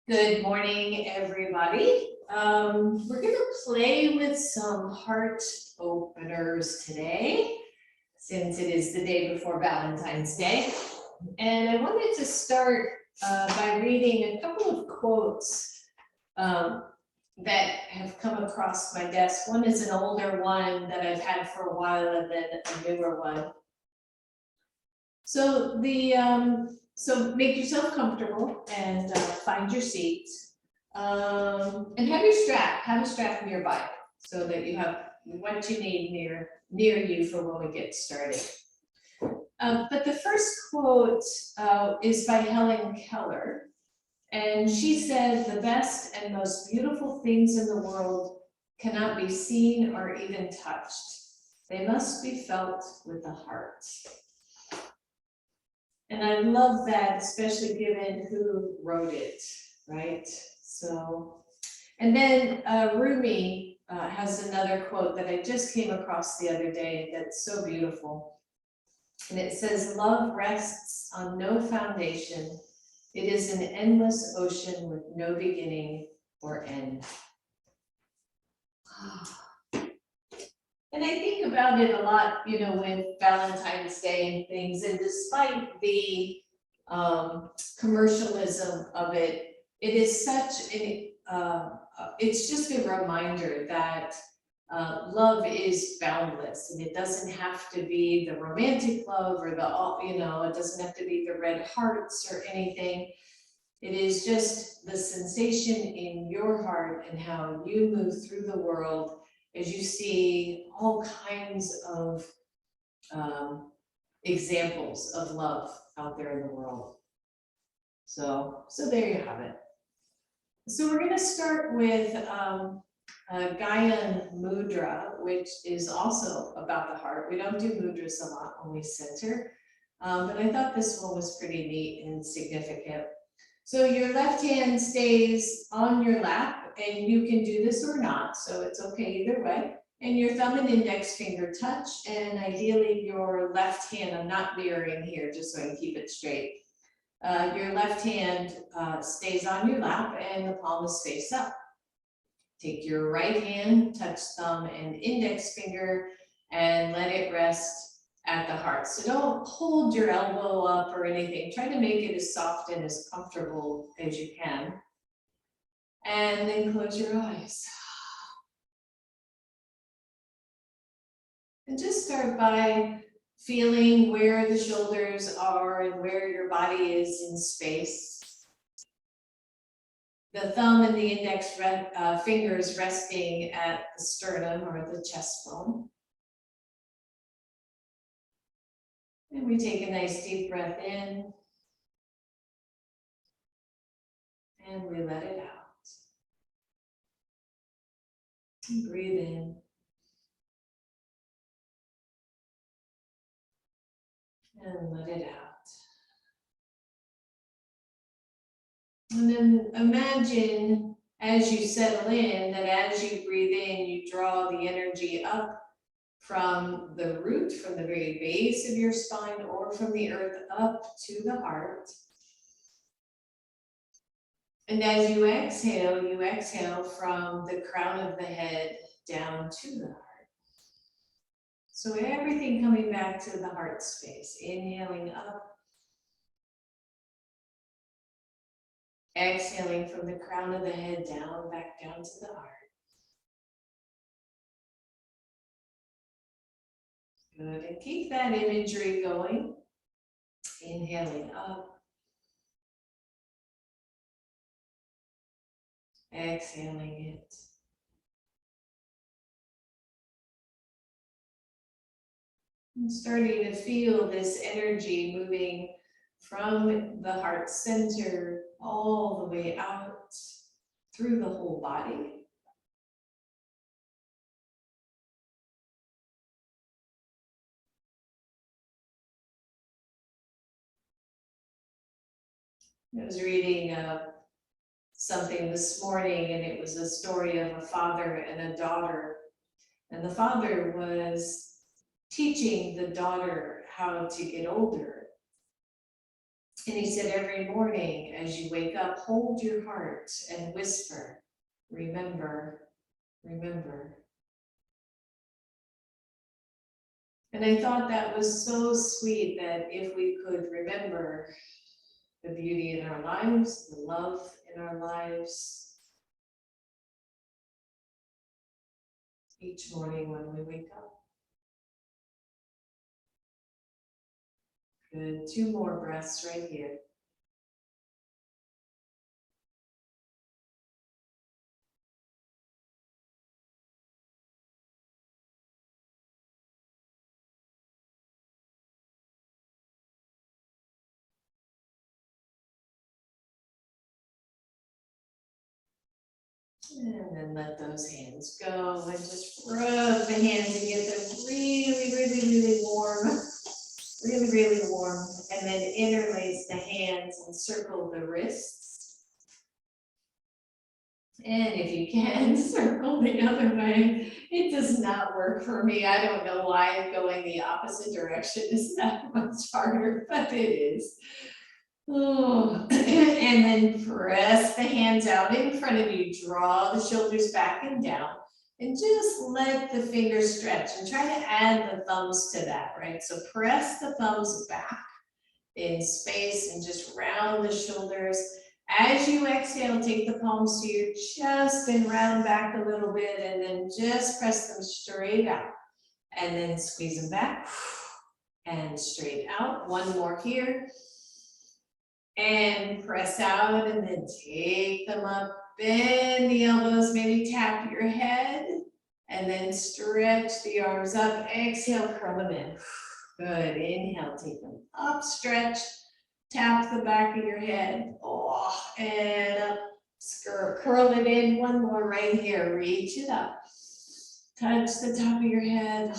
Good morning, everybody. We're going to play with some heart openers today, since it is the day before Valentine's Day. And I wanted to start by reading a couple of quotes that have come across my desk. One is an older one that I've had for a while, and then a newer one. So so make yourself comfortable and find your seat. And have a strap nearby so that you have what you need near you for when we get started. But the first quote is by Helen Keller. And she said, "The best and most beautiful things in the world cannot be seen or even touched. They must be felt with the heart." And I love that, especially given who wrote it, right? So, and then Rumi has another quote that I just came across the other day that's so beautiful. And it says, "Love rests on no foundation. It is an endless ocean with no beginning or end." And I think about it a lot, you know, with Valentine's Day and things, and despite the commercialism of it, it is such an, it's just a reminder that love is boundless, and it doesn't have to be the romantic love or the, you know, it doesn't have to be the red hearts or anything. It is just the sensation in your heart and how you move through the world as you see all kinds of examples of love out there in the world. So there you have it. So we're going to start with Gaian Mudra, which is also about the heart. We don't do mudras a lot when we center, but I thought this one was pretty neat and significant. So your left hand stays on your lap, and you can do this or not, so it's okay either way. And your thumb and index finger touch, and ideally your left hand, I'm not mirroring here just so I can keep it straight. Your left hand stays on your lap and the palm is face up. Take your right hand, touch thumb and index finger, and let it rest at the heart. So don't hold your elbow up or anything. Try to make it as soft and as comfortable as you can. And then close your eyes. And just start by feeling where the shoulders are and where your body is in space. The thumb and the index fingers resting at the sternum or the chest bone. And we take a nice deep breath in. And we let it out. And breathe in. And let it out. And then imagine as you settle in that as you breathe in, you draw the energy up from the root, from the very base of your spine, or from the earth up to the heart. And as you exhale from the crown of the head down to the heart. So everything coming back to the heart space, inhaling up. Exhaling from the crown of the head down, back down to the heart. Good, and keep that imagery going. Inhaling up. Exhaling it. And starting to feel this energy moving from the heart center all the way out through the whole body. I was reading something this morning, and it was a story of a father and a daughter. And the father was teaching the daughter how to get older. And he said, every morning as you wake up, hold your heart and whisper, remember, remember. And I thought that was so sweet that if we could remember the beauty in our lives, the love in our lives, each morning when we wake up. Good, 2 more breaths right here. And then let those hands go and just rub the hands and get them really, really, really warm. Really, really warm. And then interlace the hands and circle the wrists. And if you can, circle the other way. It does not work for me. I don't know why going the opposite direction is that much harder, but it is. Oh, and then press the hands out in front of you, draw the shoulders back and down, and just let the fingers stretch and try to add the thumbs to that, right? So press the thumbs back in space and just round the shoulders. As you exhale, take the palms to your chest and round back a little bit, and then just press them straight out. And then squeeze them back and straight out. One more here. And press out and then take them up, bend the elbows, maybe tap your head, and then stretch the arms up. Exhale, curl them in. Good, inhale, take them up, stretch, tap the back of your head, and up, curl it in. One more right here, reach it up. Touch the top of your head,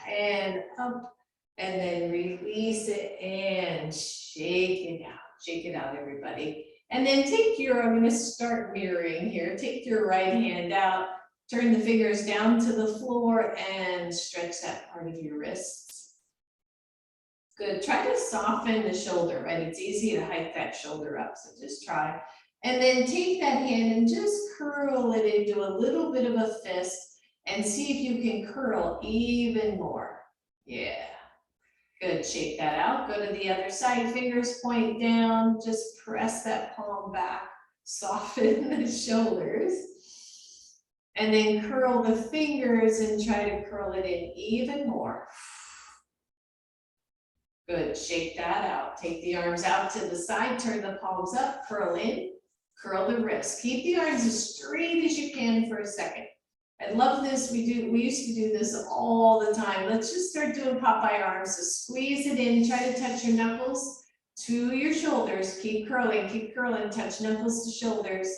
and up, and then release it and shake it out. Shake it out, everybody. And then take your, I'm gonna start mirroring here. Take your right hand out, turn the fingers down to the floor and stretch that part of your wrists. Good, try to soften the shoulder, right? It's easy to hike that shoulder up, so just try. And then take that hand and just curl it into a little bit of a fist and see if you can curl even more. Yeah. Good, shake that out, go to the other side, fingers point down, just press that palm back, soften the shoulders, and then curl the fingers and try to curl it in even more. Good, shake that out, take the arms out to the side, turn the palms up, curl in, curl the wrists. Keep the arms as straight as you can for a second. I love this, we used to do this all the time. Let's just start doing Popeye arms. So squeeze it in, try to touch your knuckles to your shoulders. Keep curling, touch knuckles to shoulders.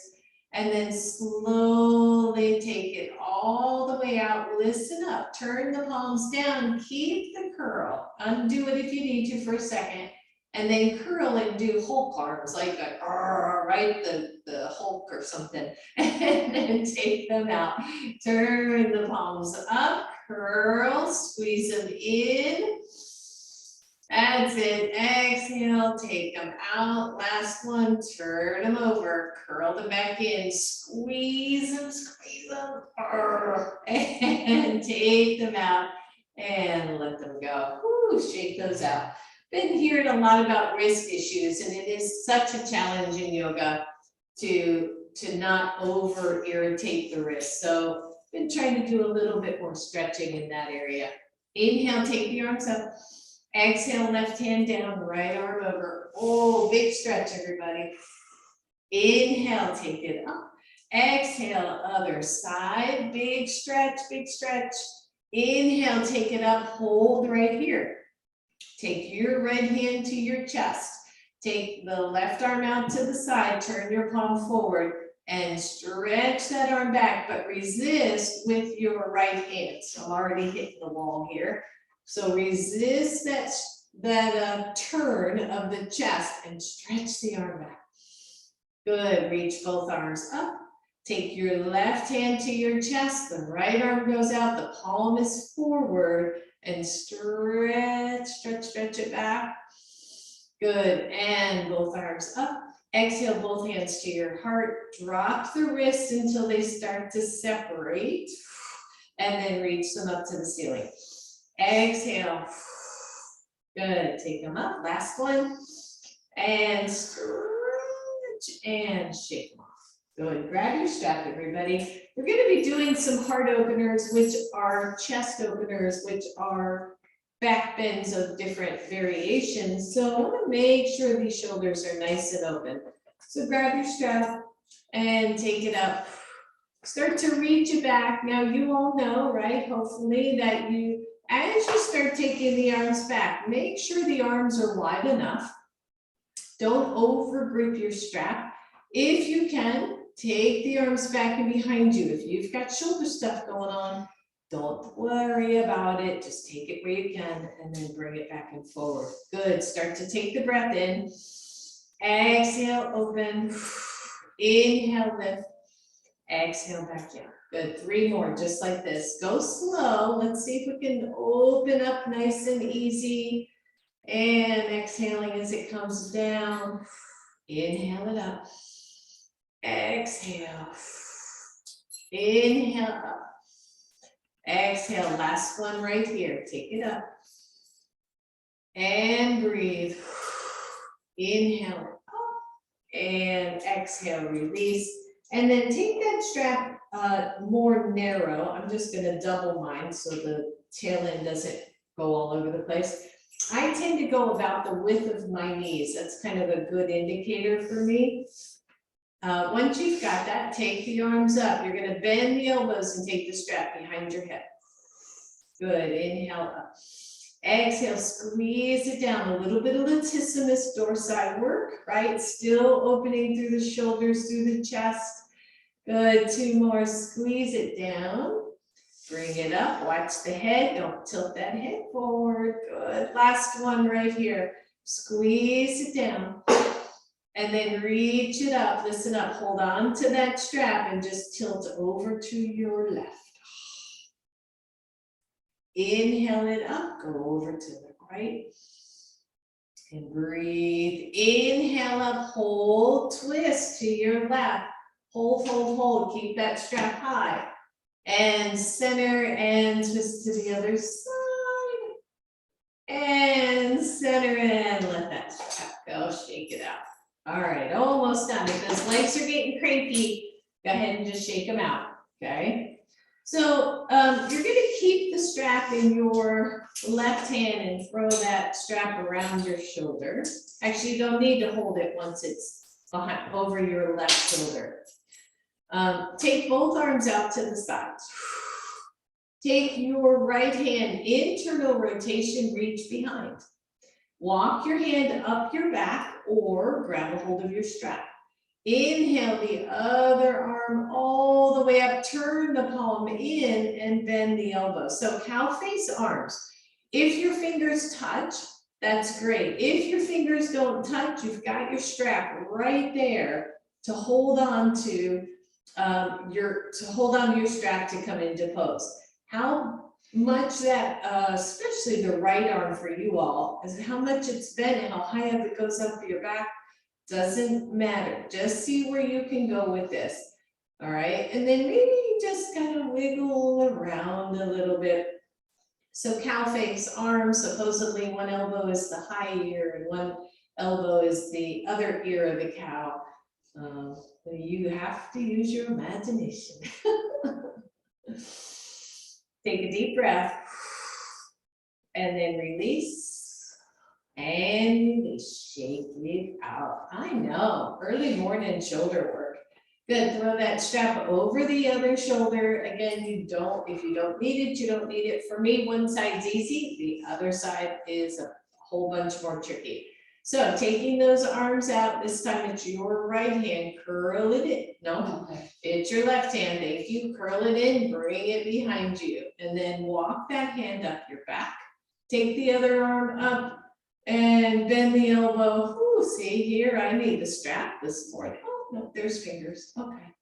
And then slowly take it all the way out, listen up, turn the palms down, keep the curl. Undo it if you need to for a second. And then curl and do Hulk arms, like a, right, the Hulk or something. And then take them out. Turn the palms up, curl, squeeze them in. That's it, exhale, take them out. Last one, turn them over, curl them back in, squeeze them, and take them out and let them go. Woo, shake those out. Been hearing a lot about wrist issues, and it is such a challenge in yoga to not over irritate the wrist. So been trying to do a little bit more stretching in that area. Inhale, take the arms up. Exhale, left hand down, right arm over. Oh, big stretch, everybody. Inhale, take it up. Exhale, other side, big stretch, big stretch. Inhale, take it up, hold right here. Take your right hand to your chest. Take the left arm out to the side, turn your palm forward and stretch that arm back, but resist with your right hand. So I'm already hitting the wall here. So resist that turn of the chest and stretch the arm back. Good, reach both arms up. Take your left hand to your chest, the right arm goes out, the palm is forward, and stretch it back. Good, and both arms up. Exhale, both hands to your heart. Drop the wrists until they start to separate. And then reach them up to the ceiling. Exhale. Good, take them up. Last one. And stretch and shake them off. Good, grab your strap, everybody. We're gonna be doing some heart openers, which are chest openers, which are back bends of different variations. So I wanna make sure these shoulders are nice and open. So grab your strap and take it up. Start to reach it back. Now you all know, right, hopefully that as you start taking the arms back, make sure the arms are wide enough. Don't over grip your strap. If you can, take the arms back and behind you. If you've got shoulder stuff going on, don't worry about it. Just take it where you can and then bring it back and forward. Good, start to take the breath in. Exhale, open. Inhale, lift. Exhale, back down. Good, 3 more, just like this. Go slow. Let's see if we can open up nice and easy. And exhaling as it comes down. Inhale it up. Exhale. Inhale up. Exhale, last one right here. Take it up. And breathe. Inhale it up. And exhale, release. And then take that strap more narrow. I'm just gonna double mine so the tail end doesn't go all over the place. I tend to go about the width of my knees. That's kind of a good indicator for me. Once you've got that, take the arms up. You're gonna bend the elbows and take the strap behind your head. Good, inhale up. Exhale, squeeze it down. A little bit of latissimus dorsi work, right? Still opening through the shoulders, through the chest. Good, 2 more, squeeze it down. Bring it up, watch the head, don't tilt that head forward. Good, last one right here. Squeeze it down. And then reach it up, listen up, hold on to that strap and just tilt over to your left. Inhale it up, go over to the right. And breathe, inhale up, hold, twist to your left. Hold, hold, hold, keep that strap high. And center and twist to the other side. And center and let that strap go, shake it out. All right, almost done. If those legs are getting cranky, go ahead and just shake them out, okay? So you're gonna keep the strap in your left hand and throw that strap around your shoulder. Actually, you don't need to hold it once it's behind, over your left shoulder. Take both arms out to the sides. Take your right hand, internal rotation, reach behind. Walk your hand up your back or grab a hold of your strap. Inhale the other arm all the way up, turn the palm in and bend the elbow. So cow face arms. If your fingers touch, that's great. If your fingers don't touch, you've got your strap right there to hold on to your strap to come into pose. How much that, especially the right arm for you all, is how much it's bent and how high up it goes up your back, doesn't matter. Just see where you can go with this. All right, and then maybe just kind of wiggle around a little bit. So cow face arms, supposedly one elbow is the high ear and one elbow is the other ear of the cow. You have to use your imagination. Take a deep breath and then release and release. Shake it out. I know, early morning shoulder work. Good, throw that strap over the other shoulder. Again, if you don't need it, you don't need it. For me, one side's easy, the other side is a whole bunch more tricky. So taking those arms out, this time it's your right hand, curl it in. No, it's your left hand, thank you. Curl it in, bring it behind you. And then walk that hand up your back. Take the other arm up and bend the elbow. Ooh, see here, I need the strap this morning. Oh, no, there's fingers, okay.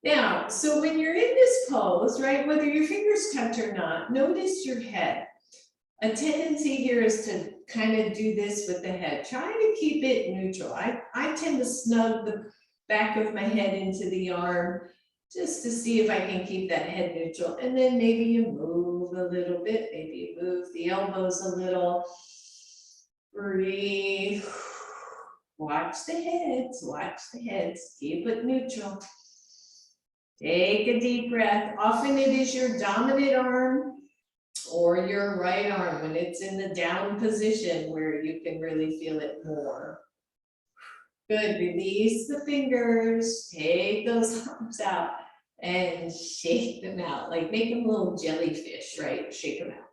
Now, so when you're in this pose, right, whether your fingers touch or not, notice your head. A tendency here is to kind of do this with the head. Try to keep it neutral. I tend to snug the back of my head into the arm just to see if I can keep that head neutral. And then maybe you move a little bit, maybe you move the elbows a little. Breathe. Watch the heads, keep it neutral. Take a deep breath. Often it is your dominant arm or your right arm when it's in the down position where you can really feel it more. Good, release the fingers, take those arms out and shake them out, like make them little jellyfish, right? Shake them out,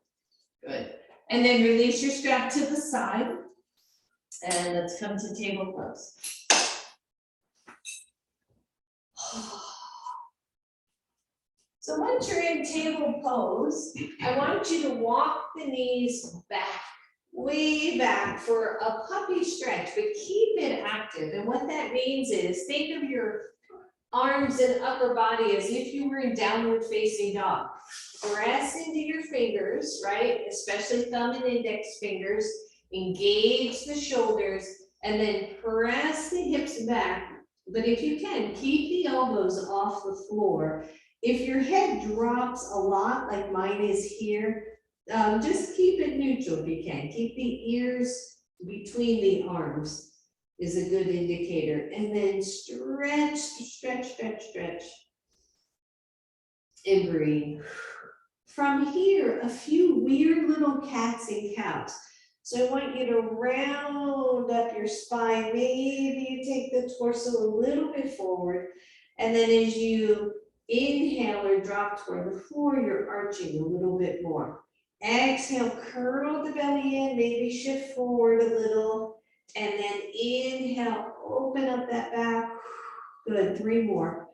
good. And then release your strap to the side and let's come to table pose. So once you're in table pose, I want you to walk the knees back, way back for a puppy stretch, but keep it active. And what that means is think of your arms and upper body as if you were in downward facing dog. Press into your fingers, right? Especially thumb and index fingers. Engage the shoulders and then press the hips back. But if you can, keep the elbows off the floor. If your head drops a lot, like mine is here, just keep it neutral if you can. Keep the ears between the arms is a good indicator. And then stretch, stretch, stretch, stretch. And breathe. From here, a few weird little cats and cows. So I want you to round up your spine. Maybe you take the torso a little bit forward. And then as you inhale or drop toward the floor, you're arching a little bit more. Exhale, curl the belly in, maybe shift forward a little. And then inhale, open up that back. Good, 3 more.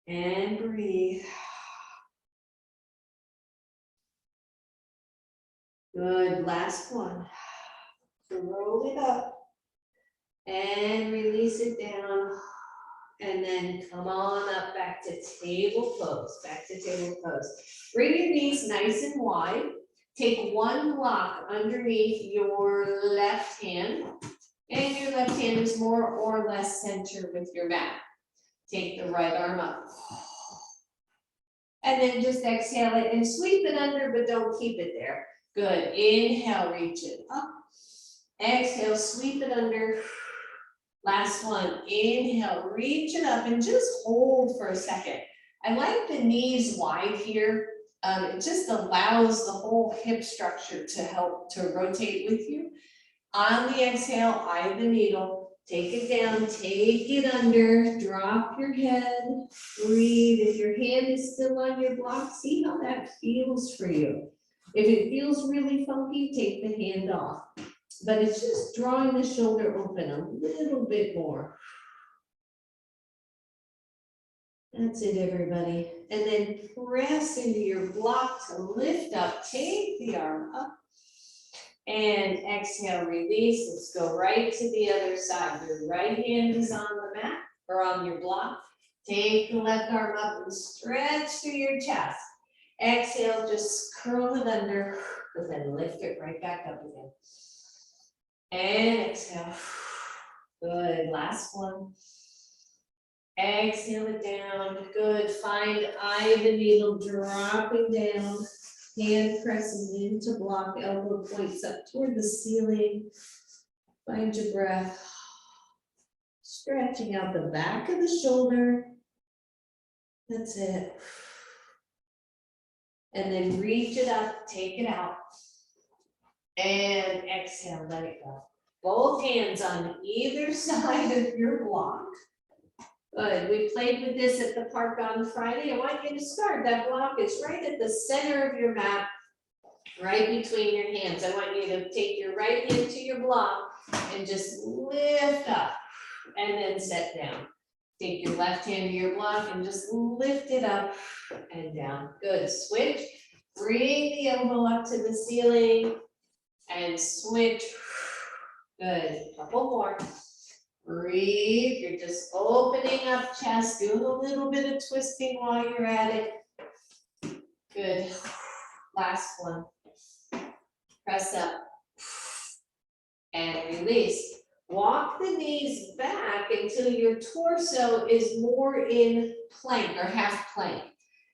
And breathe. Good, last one. Roll it up and release it down. And then come on up back to table pose, Bring your knees nice and wide. Take one block underneath your left hand, and your left hand is more or less center with your mat. Take the right arm up. And then just exhale it and sweep it under, but don't keep it there. Good, inhale, reach it up. Exhale, sweep it under. Last one, inhale, reach it up and just hold for a second. I like the knees wide here. It just allows the whole hip structure to help to rotate with you. On the exhale, eye the needle, take it down, take it under, drop your head, breathe. If your hand is still on your block, see how that feels for you. If it feels really funky, take the hand off. But it's just drawing the shoulder open a little bit more. That's it, everybody. And then press into your block to lift up. Take the arm up. And exhale, release. Let's go right to the other side. Your right hand is on the mat or on your block. Take the left arm up and stretch through your chest. Exhale, just curl it under, but then lift it right back up again. And exhale. Good, last one. Exhale it down, good. Find eye of the needle, dropping down. Hand presses into block, elbow points up toward the ceiling. Find your breath. Stretching out the back of the shoulder. That's it. And then reach it up, take it out. And exhale, let it go. Both hands on either side of your block. Good, we played with this at the park on Friday. I want you to start, that block is right at the center of your mat, right between your hands. I want you to take your right hand to your block and just lift up and then set down. Take your left hand to your block and just lift it up and down. Good, switch. Bring the elbow up to the ceiling and switch. Good, couple more. Breathe, you're just opening up chest, doing a little bit of twisting while you're at it. Good. Last one. Press up. And release. Walk the knees back until your torso is more in plank or half plank.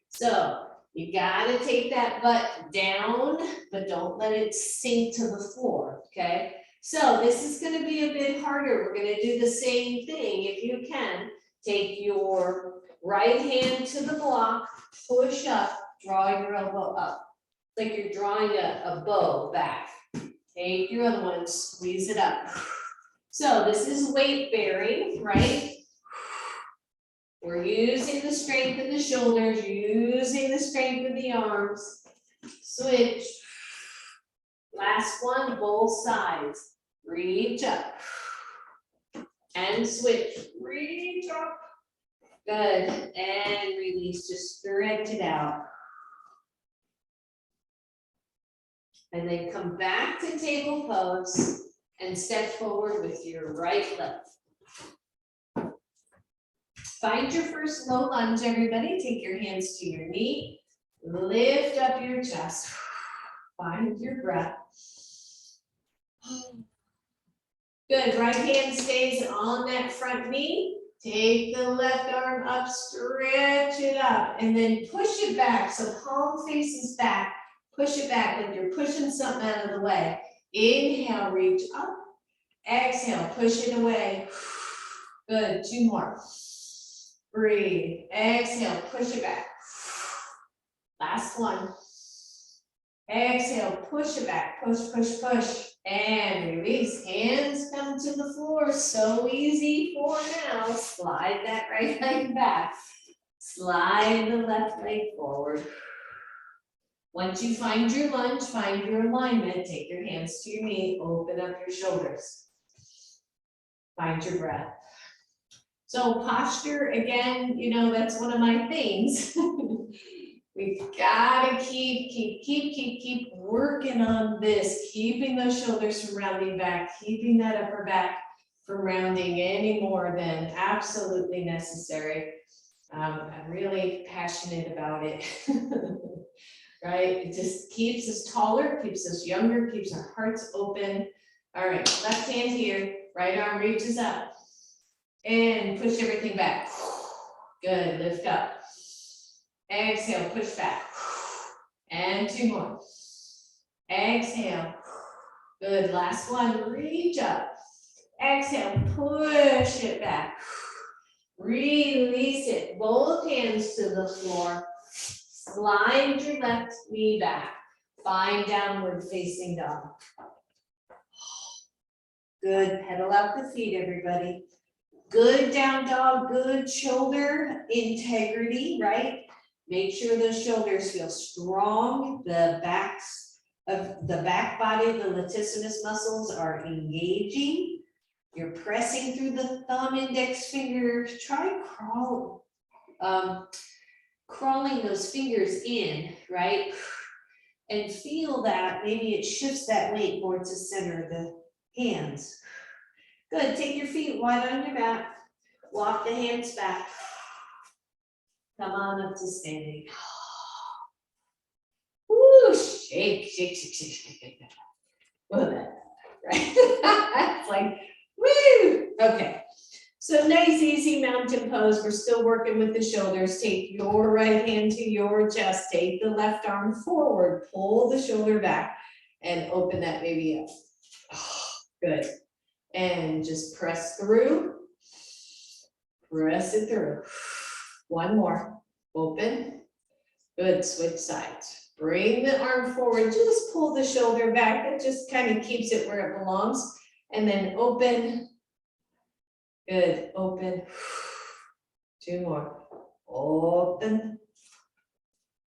So you gotta take that butt down, but don't let it sink to the floor, okay? So this is gonna be a bit harder. We're gonna do the same thing if you can. Take your right hand to the block, push up, draw your elbow up. Like you're drawing a bow back. Take your other one, squeeze it up. So this is weight bearing, right? We're using the strength of the shoulders, using the strength of the arms. Switch. Last one, both sides. Reach up. And switch. Reach up. Good. And release. Just stretch it out. And then come back to table pose and step forward with your right leg. Find your first low lunge, everybody. Take your hands to your knee. Lift up your chest. Find your breath. Good. Right hand stays on that front knee. Take the left arm up, stretch it up, and then push it back. So palm faces back. Push it back like you're pushing something out of the way. Inhale, reach up. Exhale, push it away. Good, 2 more. Breathe. Exhale, push it back. Last one. Exhale, push it back. Push, push, push. And release. Hands come to the floor. So easy for now. Slide that right leg back. Slide the left leg forward. Once you find your lunge, find your alignment, take your hands to your knee, open up your shoulders. Find your breath. So posture, again, you know, that's one of my things. We've got to keep working on this, keeping those shoulders from rounding back, keeping that upper back from rounding any more than absolutely necessary. I'm really passionate about it. Right? It just keeps us taller, keeps us younger, keeps our hearts open. All right, left hand here, right arm reaches up. And push everything back. Good, lift up. Exhale, push back. And 2 more. Exhale. Good, last one, reach up. Exhale, push it back. Release it, both hands to the floor. Slide your left knee back. Find downward facing dog. Good, pedal out the feet, everybody. Good down dog, good shoulder integrity, right? Make sure those shoulders feel strong. The backs of the back body, the latissimus muscles are engaging. You're pressing through the thumb, index finger. Try crawling those fingers in, right? And feel that maybe it shifts that weight more to center the hands. Good, take your feet wide on your mat. Walk the hands back. Come on up to standing. Woo, shake, shake, shake, shake, shake. Well, that, right? It's like, woo, okay. So nice, easy mountain pose. We're still working with the shoulders. Take your right hand to your chest. Take the left arm forward. Pull the shoulder back and open that baby up. Oh, good. And just press through. Press it through. 1 more. Open. Good. Switch sides. Bring the arm forward. Just pull the shoulder back. It just kind of keeps it where it belongs. And then open. Good, open. 2 more. Open.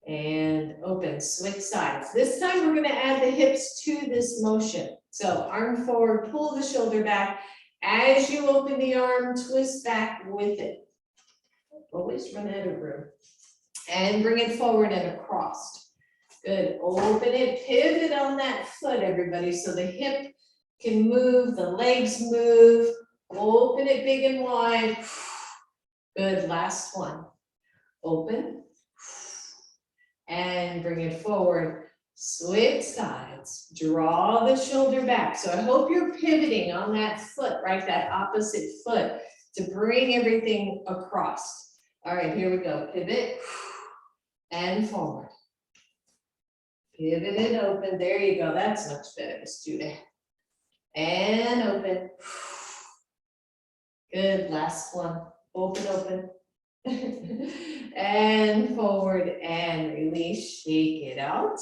And open, switch sides. This time we're gonna add the hips to this motion. So arm forward, pull the shoulder back. As you open the arm, twist back with it. Always run out of room. And bring it forward and across. Good, open it, pivot on that foot, everybody. So the hip can move, the legs move. Open it big and wide. Good, last one. Open. and bring it forward. Switch sides, draw the shoulder back. So I hope you're pivoting on that foot, right? That opposite foot to bring everything across. All right, here we go. Pivot and forward. Pivot and open. There you go. That's much better. Let's do that. And open. Good. Last one. Open, open. And forward and release. Shake it out.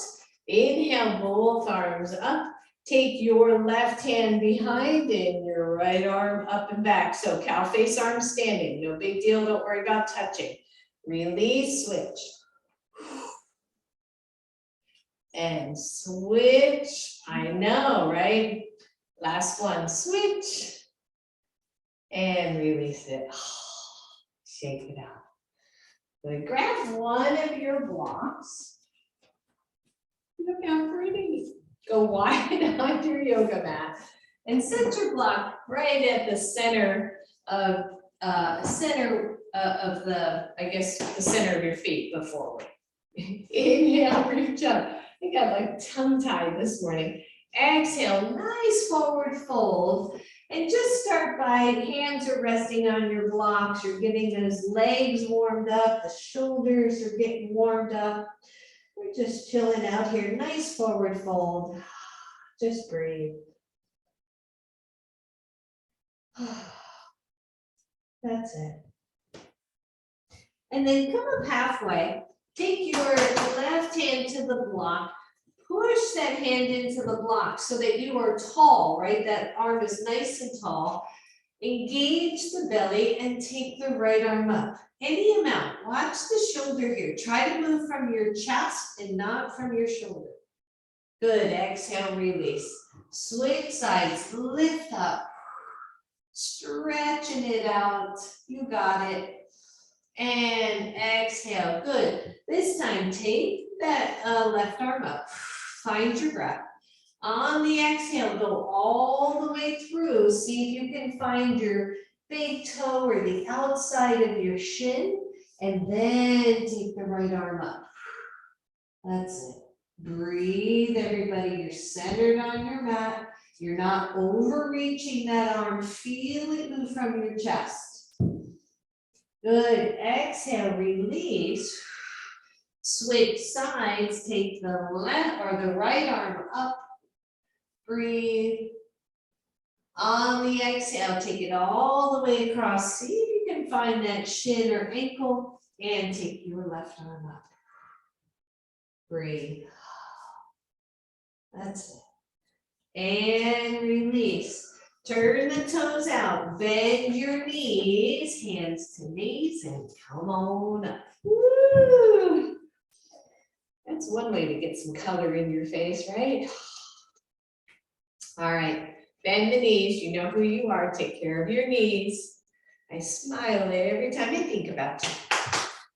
Inhale, both arms up. Take your left hand behind and your right arm up and back. So cow face arm standing. No big deal. Don't worry about touching. Release, switch. And switch. I know, right? Last one, switch. And release it. Shake it out. Good. Grab one of your blocks. Look how pretty. Go wide on your yoga mat and set your block right at the center of the, I guess, the center of your feet, but forward. Inhale, reach up. I got like tongue-tied this morning. Exhale, nice forward fold. And just start by hands are resting on your blocks. You're getting those legs warmed up. The shoulders are getting warmed up. We're just chilling out here. Nice forward fold. Just breathe. That's it. And then come up halfway. Take your left hand to the block. Push that hand into the block so that you are tall, right? That arm is nice and tall. Engage the belly and take the right arm up. Any amount. Watch the shoulder here. Try to move from your chest and not from your shoulder. Good. Exhale, release. Switch sides. Lift up. Stretching it out. You got it. And exhale. Good. This time, take that left arm up. Find your breath. On the exhale, go all the way through. See if you can find your big toe or the outside of your shin. And then take the right arm up. That's it. Breathe, everybody. You're centered on your mat. You're not overreaching that arm. Feel it move from your chest. Good. Exhale, release. Switch sides. Take the left or the right arm up. Breathe. On the exhale, take it all the way across. See if you can find that shin or ankle and take your left arm up. Breathe. That's it. And release. Turn the toes out. Bend your knees, hands to knees, and come on up. Woo! That's one way to get some color in your face, right? All right. Bend the knees, you know who you are, take care of your knees. I smile every time I think about you.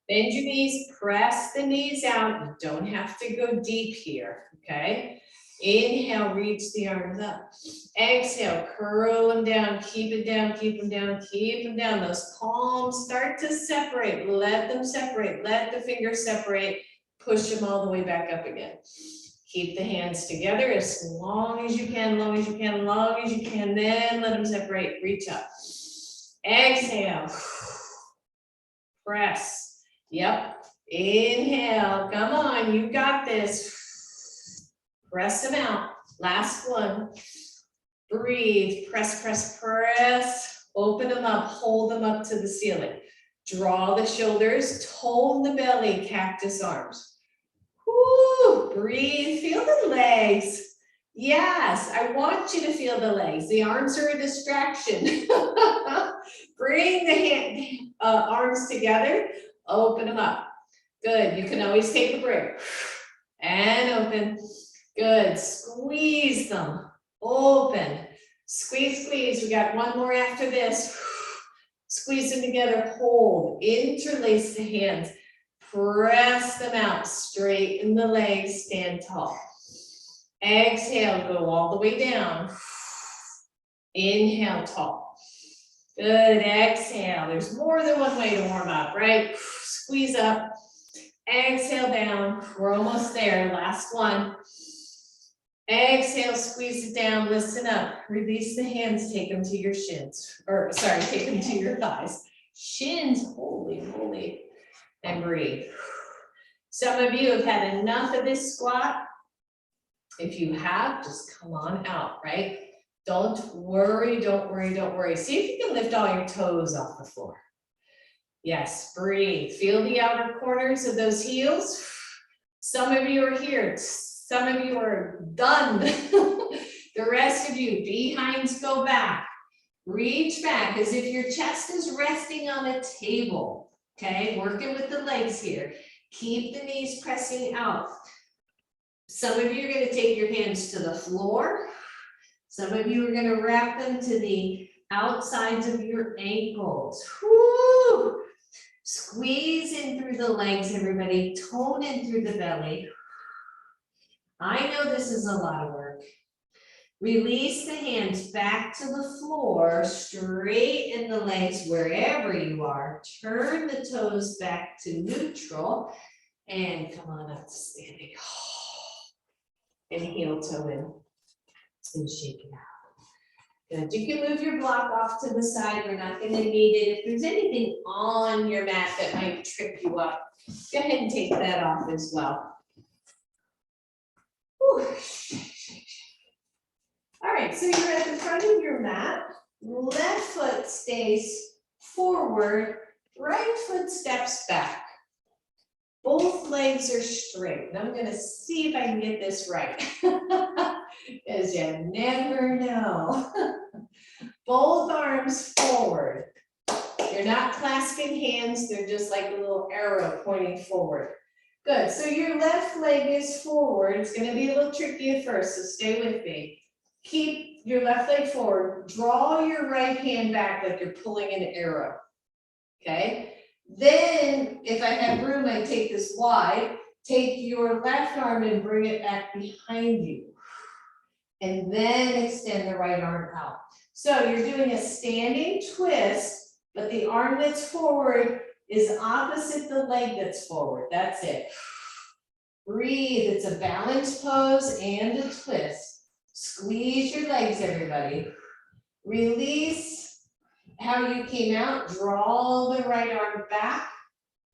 Bend your knees, press the knees out. You don't have to go deep here, okay? Inhale, reach the arms up. Exhale, curl them down, keep it down, keep them down, keep them down. Those palms start to separate, let them separate, let the fingers separate, push them all the way back up again. Keep the hands together as long as you can, long as you can, long as you can, then let them separate, reach up. Exhale, press, yep, inhale, come on, you got this. Press them out, last one, breathe, press, press, press, open them up, hold them up to the ceiling. Draw the shoulders, tone the belly, cactus arms. Woo, breathe, feel the legs. Yes, I want you to feel the legs. The arms are a distraction. Bring the arms together, open them up. Good, you can always take a break. And open, good, squeeze them, open. Squeeze, squeeze, we got one more after this. Squeeze them together, hold, interlace the hands. Press them out, straighten the legs, stand tall. Exhale, go all the way down. Inhale, tall. Good, exhale. There's more than one way to warm up, right? Squeeze up. Exhale down, we're almost there, last one. Exhale, squeeze it down, listen up. Release the hands, take them to your shins, or sorry, take them to your thighs. Shins, holy moly, and breathe. Some of you have had enough of this squat. If you have, just come on out, right? Don't worry, don't worry, don't worry. See if you can lift all your toes off the floor. Yes, breathe. Feel the outer corners of those heels. Some of you are here. Some of you are done. The rest of you, behinds go back. Reach back as if your chest is resting on a table. Okay, working with the legs here. Keep the knees pressing out. Some of you are going to take your hands to the floor. Some of you are going to wrap them to the outsides of your ankles. Woo! Squeeze in through the legs, everybody. Tone in through the belly. I know this is a lot of work. Release the hands back to the floor, straighten the legs wherever you are. Turn the toes back to neutral and come on up to standing. And heel toe in and shake it out. Good. You can move your block off to the side. We're not going to need it. If there's anything on your mat that might trip you up, go ahead and take that off as well. Whew. All right, so you're at the front of your mat. Left foot stays forward, right foot steps back. Both legs are straight. And I'm going to see if I can get this right. Because you never know. Both arms forward. You're not clasping hands. They're just like a little arrow pointing forward. Good. So your left leg is forward. It's going to be a little tricky at first, so stay with me. Keep your left leg forward. Draw your right hand back like you're pulling an arrow. Okay? Then, if I have room, I take this wide. Take your left arm and bring it back behind you. And then extend the right arm out. So you're doing a standing twist, but the arm that's forward is opposite the leg that's forward. That's it. Breathe. It's a balanced pose and a twist. Squeeze your legs, everybody. Release how you came out. Draw the right arm back.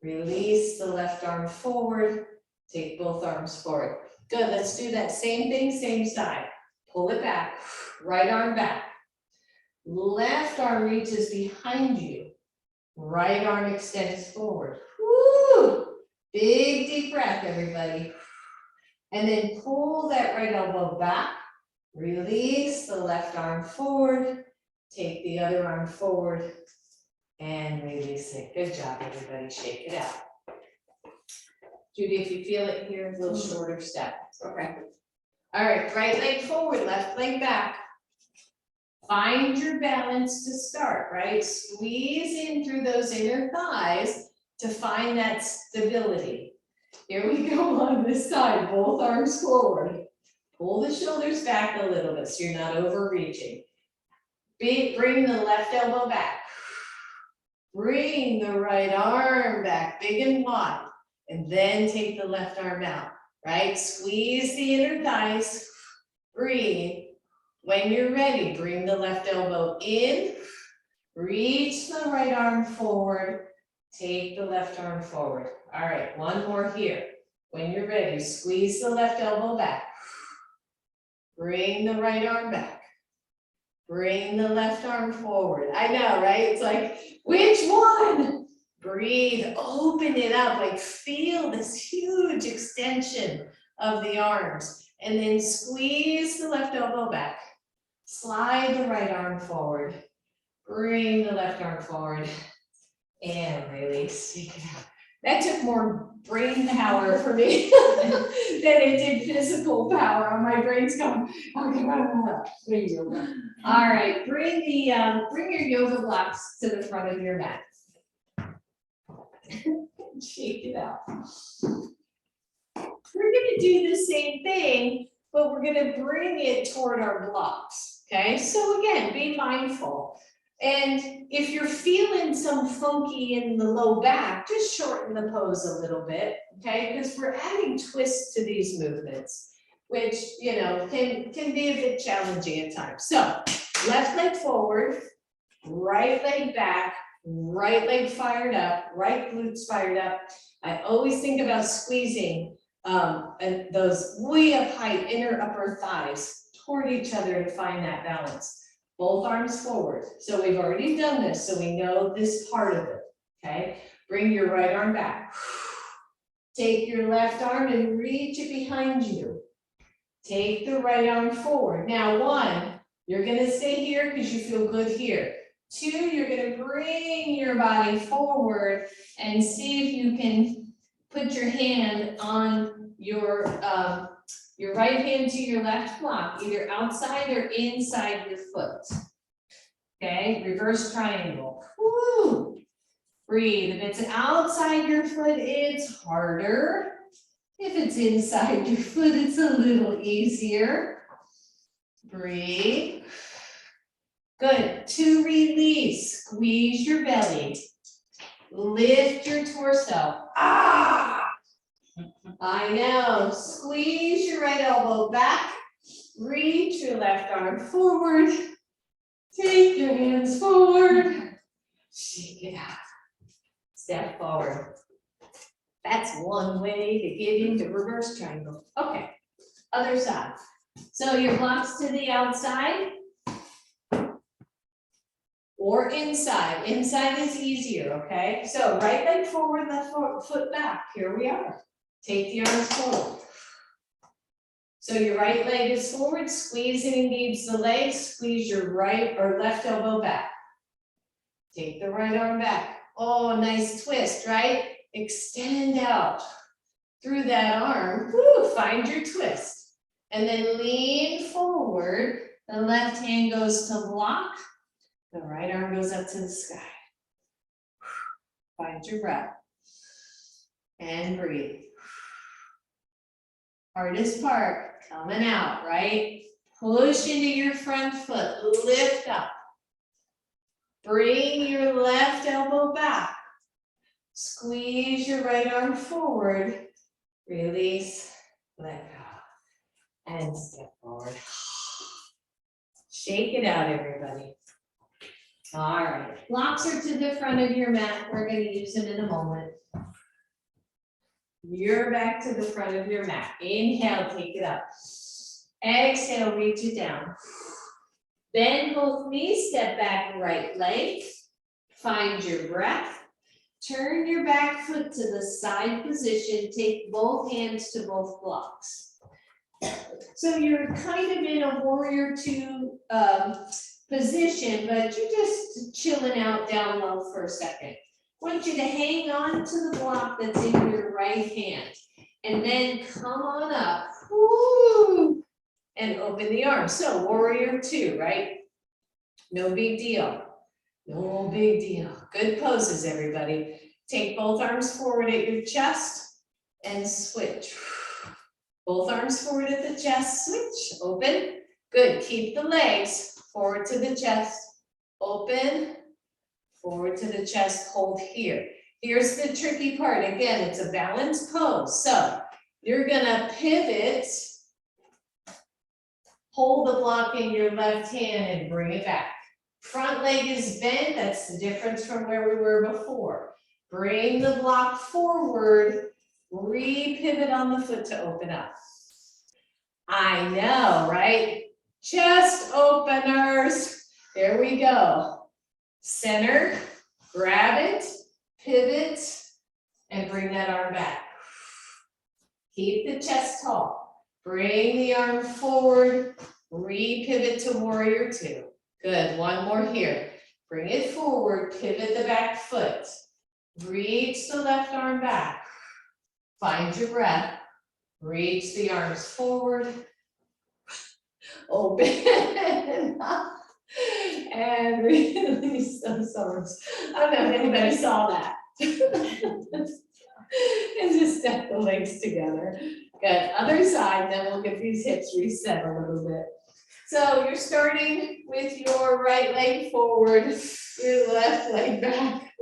Release the left arm forward. Take both arms forward. Good. Let's do that same thing, same side. Pull it back. Right arm back. Left arm reaches behind you. Right arm extends forward. Woo! Big deep breath, everybody. And then pull that right elbow back. Release the left arm forward. Take the other arm forward and release it. Good job, everybody. Shake it out. Judy, if you feel it here, a little shorter step. Okay. All right, right leg forward, left leg back. Find your balance to start, right? Squeeze in through those inner thighs to find that stability. Here we go on this side, both arms forward. Pull the shoulders back a little bit so you're not overreaching. Bring the left elbow back. Bring the right arm back, big and wide. And then take the left arm out, right? Squeeze the inner thighs. Breathe. When you're ready, bring the left elbow in. Reach the right arm forward. Take the left arm forward. All right, one more here. When you're ready, squeeze the left elbow back. Bring the right arm back. Bring the left arm forward. I know, right? It's like, which one? Breathe, open it up, like feel this huge extension of the arms. And then squeeze the left elbow back. Slide the right arm forward. Bring the left arm forward. And release. Take it out. That took more brain power for me than it did physical power. My brain's going, okay, all right, bring your yoga blocks to the front of your mat. Shake it out. We're going to do the same thing, but we're going to bring it toward our blocks. Okay, so again, be mindful. And if you're feeling some funky in the low back, just shorten the pose a little bit, okay? Because we're adding twists to these movements, which, you know, can be a bit challenging at times. So left leg forward, right leg back, right leg fired up, right glutes fired up. I always think about squeezing and those way up height inner upper thighs toward each other to find that balance. Both arms forward. So we've already done this, so we know this part of it, okay? Bring your right arm back. Take your left arm and reach it behind you. Take the right arm forward. Now, one, you're gonna stay here because you feel good here. Two, you're gonna bring your body forward and see if you can put your hand on your right hand to your left block, either outside or inside your foot. Okay, reverse triangle. Woo! Breathe. If it's outside your foot, it's harder. If it's inside your foot, it's a little easier. Breathe. Good. To release, squeeze your belly. Lift your torso. Ah! I know. Squeeze your right elbow back. Reach your left arm forward. Take your hands forward. Shake it out. Step forward. That's one way to get into reverse triangle. Okay, other side. So your blocks to the outside or inside. Inside is easier, okay? So right leg forward, left foot back. Here we are. Take the arms forward. So your right leg is forward, squeeze and engage the leg, squeeze your right or left elbow back. Take the right arm back. Oh, nice twist, right? Extend out through that arm. Woo, find your twist. And then lean forward. The left hand goes to block. The right arm goes up to the sky. Find your breath. And breathe. Hardest part, coming out, right? Push into your front foot, lift up. Bring your left elbow back. Squeeze your right arm forward. Release, let go. And step forward. Shake it out, everybody. All right, blocks are to the front of your mat. We're going to use them in a moment. You're back to the front of your mat. Inhale, take it up. Exhale, reach it down. Bend both knees, step back, right leg. Find your breath. Turn your back foot to the side position. Take both hands to both blocks. So you're kind of in a warrior two position, but you're just chilling out down low for a second. I want you to hang on to the block that's in your right hand and then come on up, woo, and open the arms. So warrior two, right? No big deal. No big deal. Good poses, everybody. Take both arms forward at your chest and switch. Both arms forward at the chest, switch, open. Good, keep the legs forward to the chest, open. Forward to the chest, hold here. Here's the tricky part. Again, it's a balanced pose. So you're gonna pivot, hold the block in your left hand and bring it back. Front leg is bent. That's the difference from where we were before. Bring the block forward, re-pivot on the foot to open up. I know, right? Chest openers. There we go. Center, grab it, pivot, and bring that arm back. Keep the chest tall. Bring the arm forward, re-pivot to warrior two. Good, one more here. Bring it forward, pivot the back foot. Reach the left arm back. Find your breath. Reach the arms forward. Open up. And release those arms. I don't know if anybody saw that. And just step the legs together. Good. Other side, then we'll get these hips reset a little bit. So you're starting with your right leg forward, your left leg back.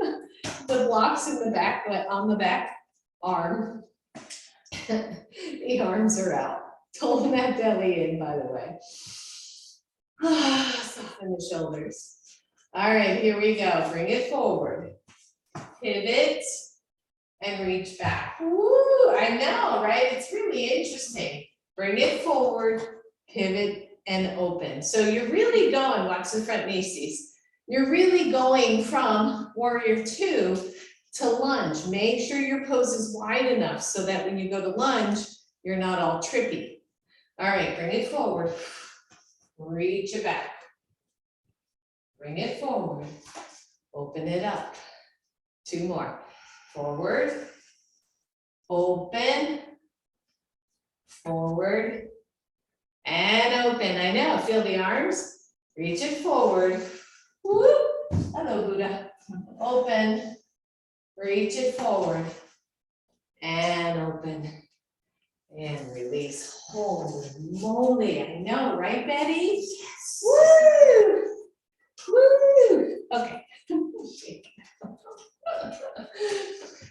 The blocks in the back, on the back arm. The arms are out. Tone that belly in, by the way. Soften the shoulders. All right, here we go. Bring it forward. Pivot and reach back. Woo, I know, right? It's really interesting. Bring it forward, pivot, and open. So you're really going, watch the front knee seize. You're really going from warrior 2 to lunge. Make sure your pose is wide enough so that when you go to lunge, you're not all trippy. All right, bring it forward. Reach it back. Bring it forward. Open it up. 2 more. Forward. Open. Forward. And open. I know. Feel the arms. Reach it forward. Woo. Hello, Buddha. Open. Reach it forward. And open. And release. Holy moly. I know, right, Betty? Yes. Woo! Woo! Okay.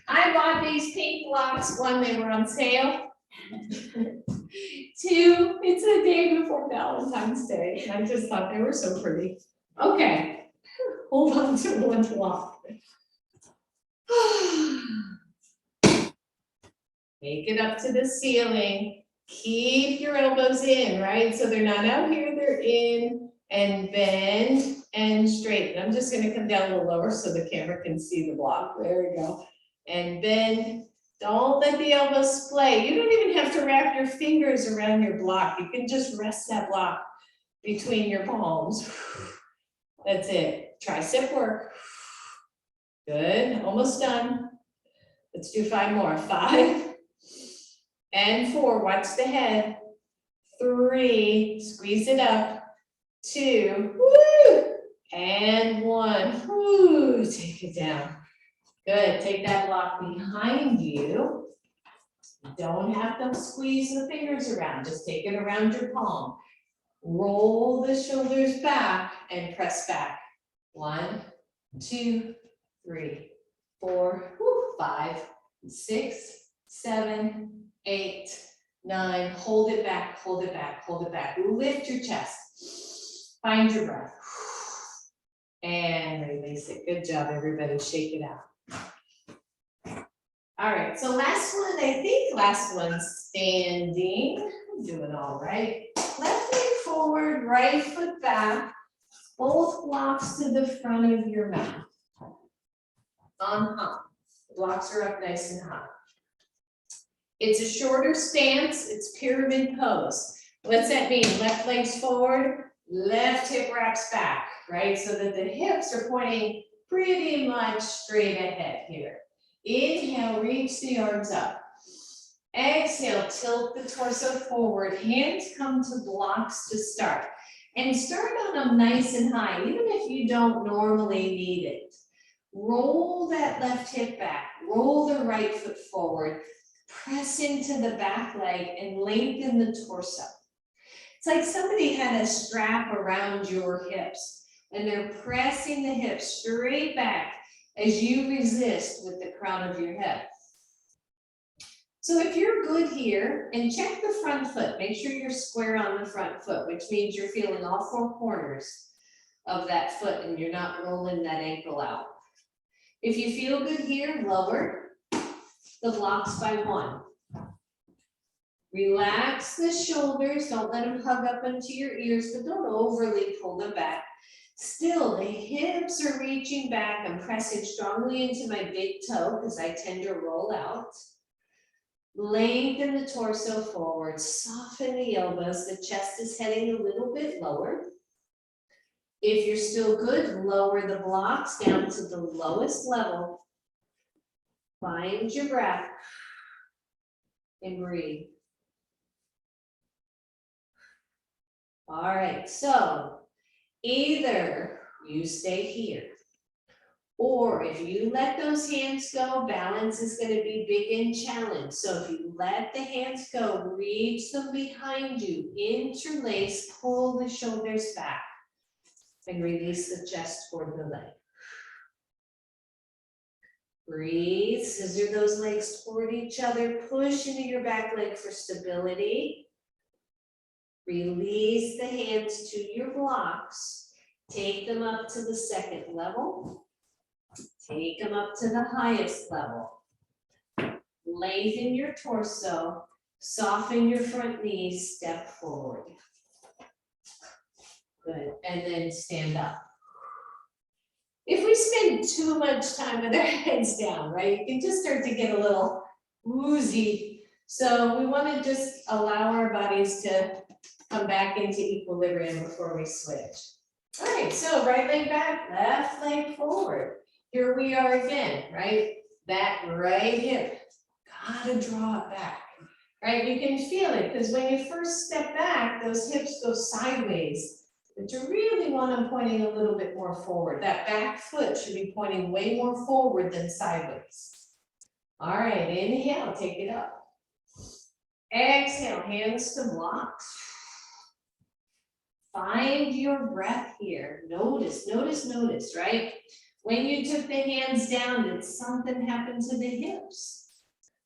I bought these pink blocks. 1, they were on sale. 2, it's a day before Valentine's Day. And I just thought they were so pretty. Okay. Hold on to 1 block. Take it up to the ceiling. Keep your elbows in, right? So they're not out here, they're in, and bend and straighten. I'm just gonna come down a little lower so the camera can see the block. There we go. And bend. Don't let the elbows splay. You don't even have to wrap your fingers around your block. You can just rest that block between your palms. That's it. Tricep work. Good, almost done. Let's do 5 more. 5 and 4, watch the head. 3, squeeze it up. 2, woo, and 1, woo, take it down. Good, take that block behind you. You don't have to squeeze the fingers around, just take it around your palm. Roll the shoulders back and press back. 1, 2, 3, 4, 5, 6, 7, 8, 9. Hold it back, hold it back, hold it back. Lift your chest. Find your breath. And release it. Good job, everybody. Shake it out. All right, so last one, I think last one standing. I'm doing all right. Left leg forward, right foot back. Both blocks to the front of your mat. On high. The blocks are up nice and high. It's a shorter stance. It's pyramid pose. What's that mean? Left leg's forward, left hip wraps back, right? So that the hips are pointing pretty much straight ahead here. Inhale, reach the arms up. Exhale, tilt the torso forward. Hands come to blocks to start. And start on them nice and high, even if you don't normally need it. Roll that left hip back. Roll the right foot forward. Press into the back leg and lengthen the torso. It's like somebody had a strap around your hips and they're pressing the hips straight back as you resist with the crown of your head. So if you're good here, and check the front foot, make sure you're square on the front foot, which means you're feeling all 4 corners of that foot and you're not rolling that ankle out. If you feel good here, lower the blocks by 1. Relax the shoulders, don't let them hug up into your ears, but don't overly pull them back. Still, the hips are reaching back. I'm pressing strongly into my big toe because I tend to roll out. Lengthen the torso forward, soften the elbows, the chest is heading a little bit lower. If you're still good, lower the blocks down to the lowest level. Find your breath and breathe. All right, so either you stay here, or if you let those hands go, balance is going to be big and challenge. So if you let the hands go, reach them behind you, interlace, pull pull the shoulders back and release the chest toward the leg. Breathe, scissor those legs toward each other, push into your back leg for stability. Release the hands to your blocks. Take them up to the second level. Take them up to the highest level. Lengthen your torso. Soften your front knees, step forward. Good, and then stand up. If we spend too much time with our heads down, right, you can just start to get a little woozy. So we want to just allow our bodies to come back into equilibrium before we switch. All right, so right leg back, left leg forward. Here we are again, right? That right hip, gotta draw it back, right? You can feel it, because when you first step back, those hips go sideways. But you really want them pointing a little bit more forward. That back foot should be pointing way more forward than sideways. All right, inhale, take it up. Exhale, hands to blocks. Find your breath here. Notice, notice, notice, right? When you took the hands down, did something happen to the hips?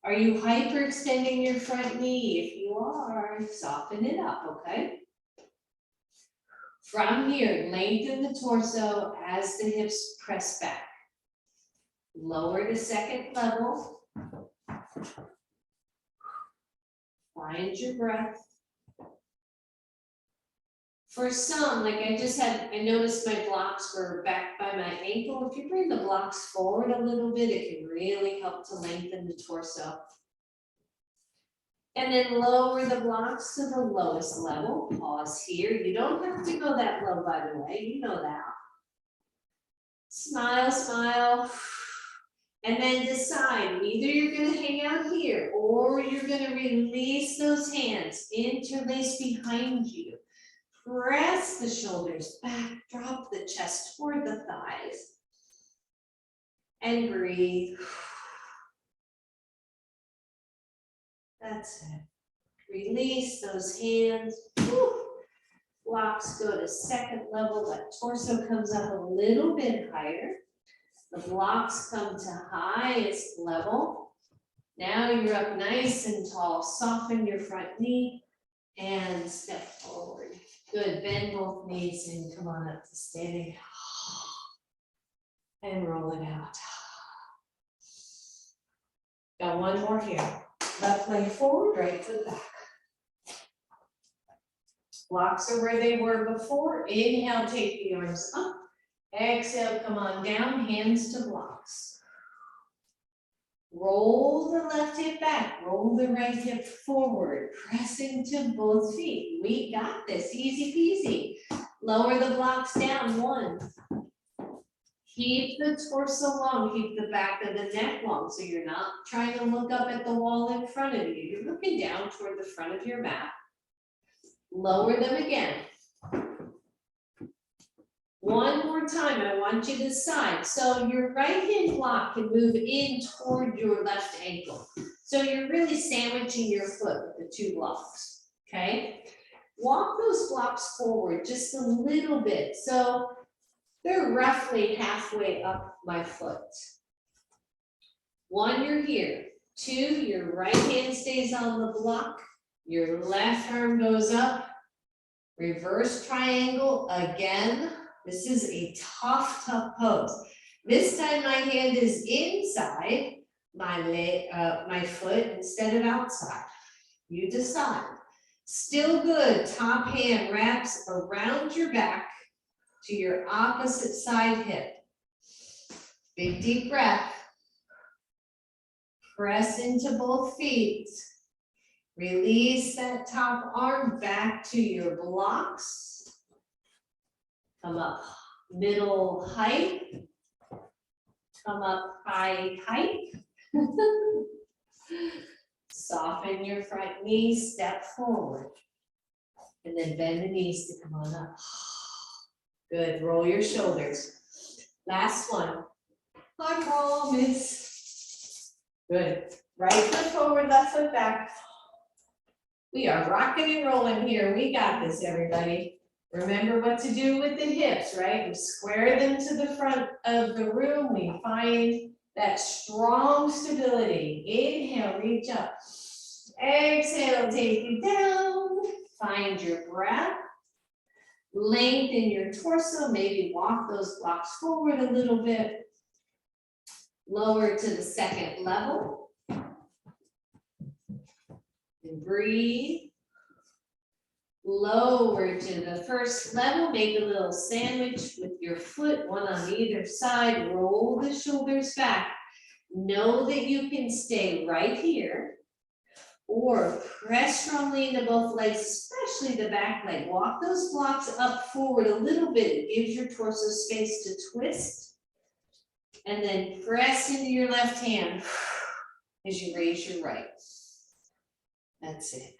Are you hyperextending your front knee? If you are, soften it up, okay? From here, lengthen the torso as the hips press back. Lower to second level. Find your breath. For some, like I noticed my blocks were back by my ankle. If you bring the blocks forward a little bit, it can really help to lengthen the torso. And then lower the blocks to the lowest level. Pause here. You don't have to go that low, by the way. You know that. Smile, smile. And then decide, either you're going to hang out here or you're going to release those hands, interlace behind you. Press the shoulders back, drop the chest toward the thighs. And breathe. That's it. Release those hands. Whew. Blocks go to second level. That torso comes up a little bit higher. The blocks come to highest level. Now you're up nice and tall. Soften your front knee and step forward. Good. Bend both knees and come on up to standing. And roll it out. Got one more here. Left leg forward, right foot back. Blocks are where they were before. Inhale, take the arms up. Exhale, come on down, hands to blocks. Roll the left hip back, roll the right hip forward. Press into both feet. We got this, easy peasy. Lower the blocks down, one. Keep the torso long, keep the back of the neck long, so you're not trying to look up at the wall in front of you. You're looking down toward the front of your mat. Lower them again. One more time, I want you to side. So your right hand block can move in toward your left ankle. So you're really sandwiching your foot with the two blocks, okay? Walk those blocks forward just a little bit. So they're roughly halfway up my foot. One, you're here. Two, your right hand stays on the block. Your left arm goes up. Reverse triangle again. This is a tough, tough pose. This time my hand is inside my foot instead of outside. You decide. Still good. Top hand wraps around your back to your opposite side hip. Big deep breath. Press into both feet. Release that top arm back to your blocks. Come up middle height. Come up high height. Soften your front knees, step forward. And then bend the knees to come on up. Good, roll your shoulders. Last one. I promise. Good. Right foot forward, left foot back. We are rocking and rolling here. We got this, everybody. Remember what to do with the hips, right? We square them to the front of the room. We find that strong stability. Inhale, reach up. Exhale, take it down. Find your breath. Lengthen your torso. Maybe walk those blocks forward a little bit. Lower to the second level. And breathe. Lower to the first level. Make a little sandwich with your foot, one on either side. Roll the shoulders back. Know that you can stay right here or press strongly into both legs, especially the back leg. Walk those blocks up forward a little bit. It gives your torso space to twist. And then press into your left hand as you raise your right. That's it.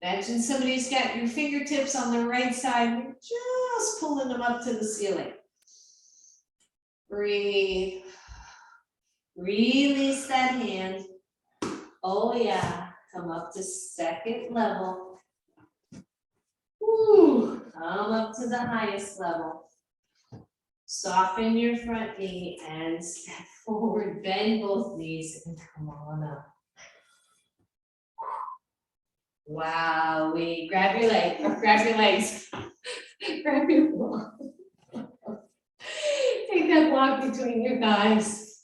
Imagine somebody's got your fingertips on the right side. You're just pulling them up to the ceiling. Breathe. Release that hand. Oh yeah, come up to second level. Woo. Come up to the highest level. Soften your front knee and step forward. Bend both knees and come on up. Wow, we grab your leg, or grab your legs. Grab your block. Take that block between your thighs.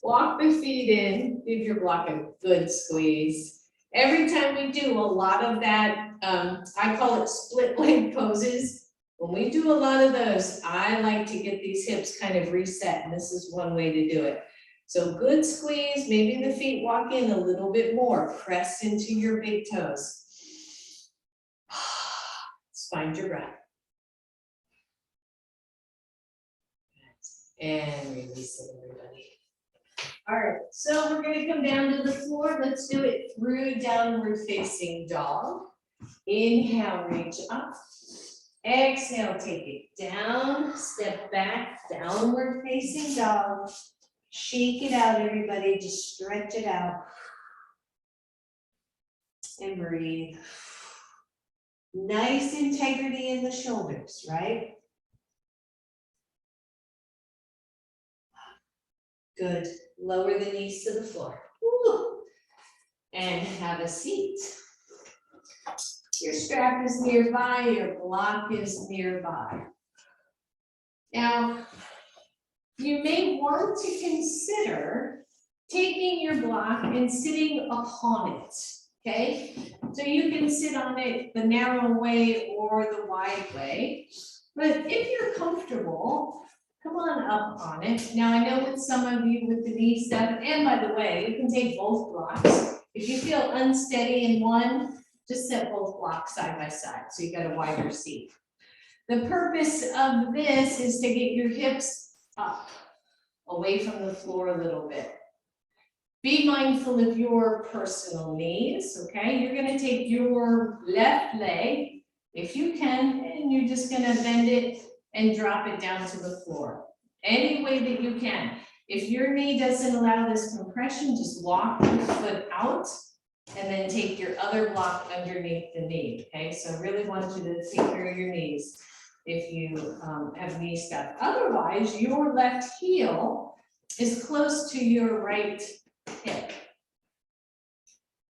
Walk the feet in, give your block a good squeeze. Every time we do a lot of that, I call it split leg poses. When we do a lot of those, I like to get these hips kind of reset, and this is one way to do it. So good squeeze, maybe the feet walk in a little bit more, press into your big toes. Let's find your breath. And release it, everybody. All right, so we're gonna come down to the floor. Let's do it through downward facing dog. Inhale, reach up. Exhale, take it down, step back, downward facing dog. Shake it out, everybody, just stretch it out. And breathe. Nice integrity in the shoulders, right? Good. Lower the knees to the floor. Woo. And have a seat. Your strap is nearby, your block is nearby. Now, you may want to consider taking your block and sitting upon it, okay? So you can sit on it the narrow way or the wide way. But if you're comfortable, come on up on it. Now, I know with some of you with the knee stuff, and by the way, you can take both blocks. If you feel unsteady in one, just set both blocks side by side, so you got a wider seat. The purpose of this is to get your hips up, away from the floor a little bit. Be mindful of your personal knees, okay? You're gonna take your left leg, if you can, and you're just gonna bend it and drop it down to the floor. Any way that you can. If your knee doesn't allow this compression, just walk your foot out and then take your other block underneath the knee, okay? So I really want you to take care of your knees if you have knee stuff. Otherwise, your left heel is close to your right hip.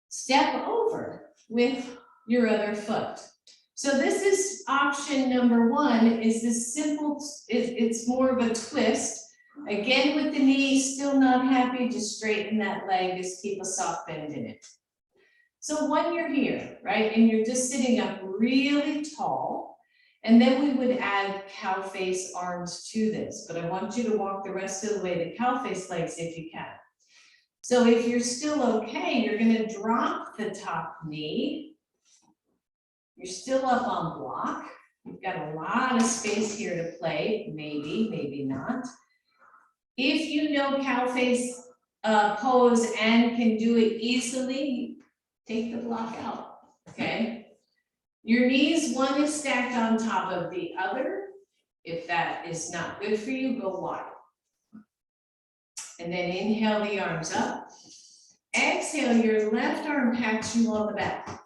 Step over with your other foot. So this is option number one, is this simple, it's more of a twist. Again, with the knee, still not happy, just straighten that leg, just keep a soft bend in it. So when you're here, right, and you're just sitting up really tall, and then we would add cow face arms to this, but I want you to walk the rest of the way to cow face legs if you can. So if you're still okay, you're gonna drop the top knee. You're still up on block. You've got a lot of space here to play, maybe, maybe not. If you know cow face pose and can do it easily, take the block out, okay? Your knees, one is stacked on top of the other. If that is not good for you, go wide. And then inhale the arms up. Exhale, your left arm pats you on the back.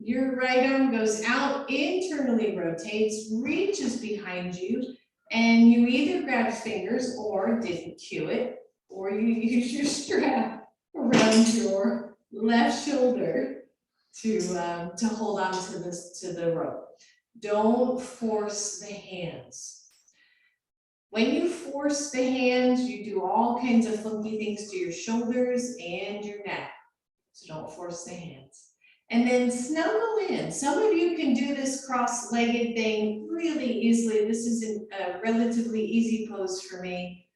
Your right arm goes out, internally rotates, reaches behind you, and you either grab fingers or didn't cue it, or you use your strap around your left shoulder to hold on to the rope. Don't force the hands. When you force the hands, you do all kinds of funky things to your shoulders and your neck. So don't force the hands. And then snuggle in. Some of you can do this cross-legged thing really easily. This is a relatively easy pose for me,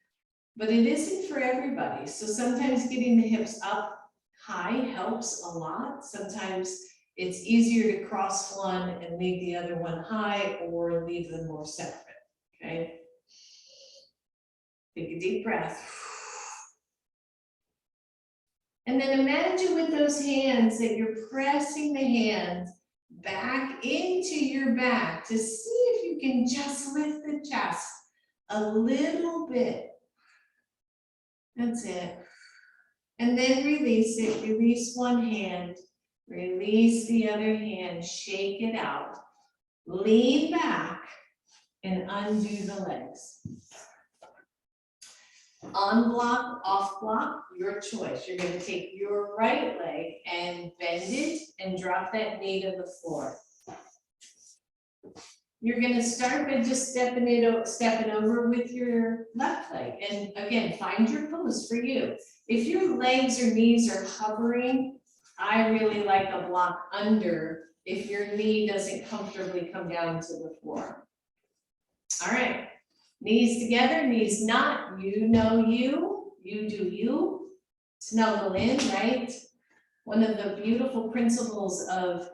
but it isn't for everybody. So sometimes getting the hips up high helps a lot. Sometimes it's easier to cross one and leave the other one high, or leave them more separate, okay? Take a deep breath. And then imagine with those hands that you're pressing the hands back into your back to see if you can just lift the chest a little bit. That's it. And then release it. Release one hand, release the other hand, shake it out. Lean back and undo the legs. On block, off block, your choice. You're going to take your right leg and bend it and drop that knee to the floor. You're going to start by just stepping over with your left leg. And again, find your pose for you. If your legs or knees are hovering, I really like a block under if your knee doesn't comfortably come down to the floor. All right. Knees together, knees not, you know you do you. Snuggle in, right? One of the beautiful principles of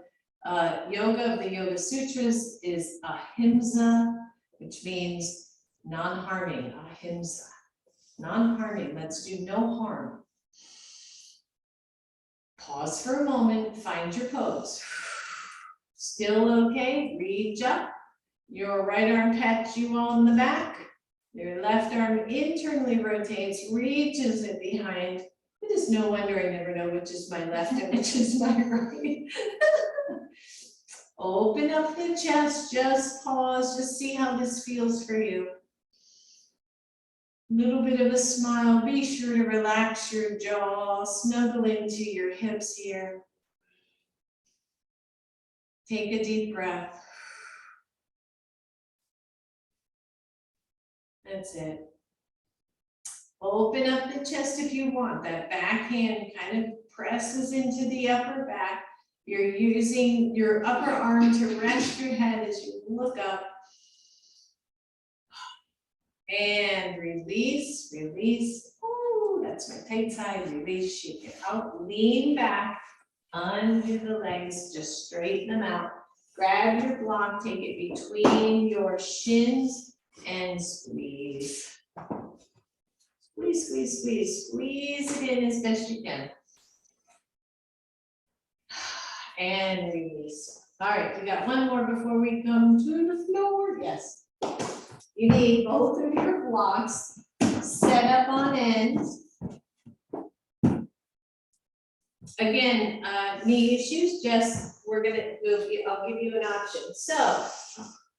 yoga, of the Yoga Sutras, is ahimsa, which means non-harming, ahimsa. Non-harming, let's do no harm. Pause for a moment, find your pose. Still okay, reach up. Your right arm pats you on the back. Your left arm internally rotates, reaches it behind. It is no wonder I never know which is my left and which is my right. Open up the chest, just pause, just see how this feels for you. Little bit of a smile, be sure to relax your jaw, snuggle into your hips here. Take a deep breath. That's it. Open up the chest if you want. That back hand kind of presses into the upper back. You're using your upper arm to rest your head as you look up. And release, release. Oh, that's my tight side. Release, shake it out. Lean back, undo the legs, just straighten them out. Grab your block, take it between your shins, and squeeze. Squeeze, squeeze, squeeze. Squeeze it in as best you can. And release. All right, we got one more before we come to the floor. Yes. You need both of your blocks set up on ends. Again, knee issues, just I'll give you an option. So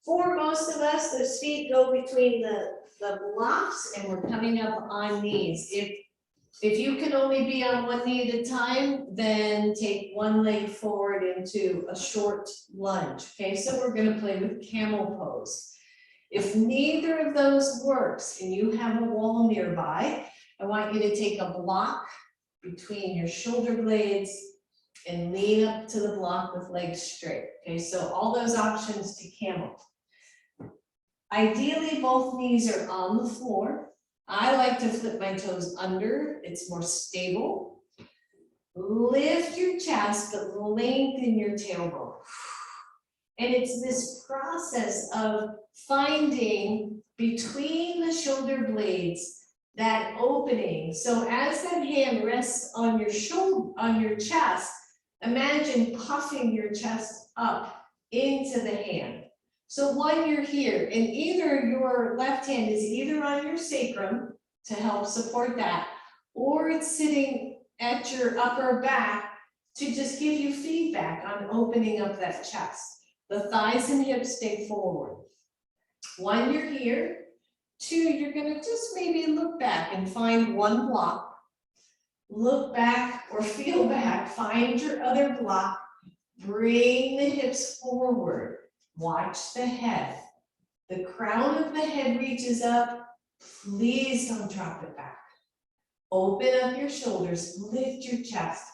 for most of us, those feet go between the blocks and we're coming up on knees. If you can only be on one knee at a time, then take one leg forward into a short lunge. Okay, so we're going to play with camel pose. If neither of those works and you have a wall nearby, I want you to take a block between your shoulder blades and lean up to the block with legs straight. Okay, so all those options to camel. Ideally, both knees are on the floor. I like to flip my toes under, it's more stable. Lift your chest, but lengthen your tailbone. And it's this process of finding between the shoulder blades that opening. So as that hand rests on your shoulder, on your chest, imagine puffing your chest up into the hand. So when you're here, and either your left hand is either on your sacrum to help support that, or it's sitting at your upper back to just give you feedback on opening up that chest. The thighs and hips stay forward. 1, you're here. 2, you're gonna just maybe look back and find one block. Look back or feel back, find your other block. Bring the hips forward. Watch the head. The crown of the head reaches up. Please don't drop it back. Open up your shoulders, lift your chest.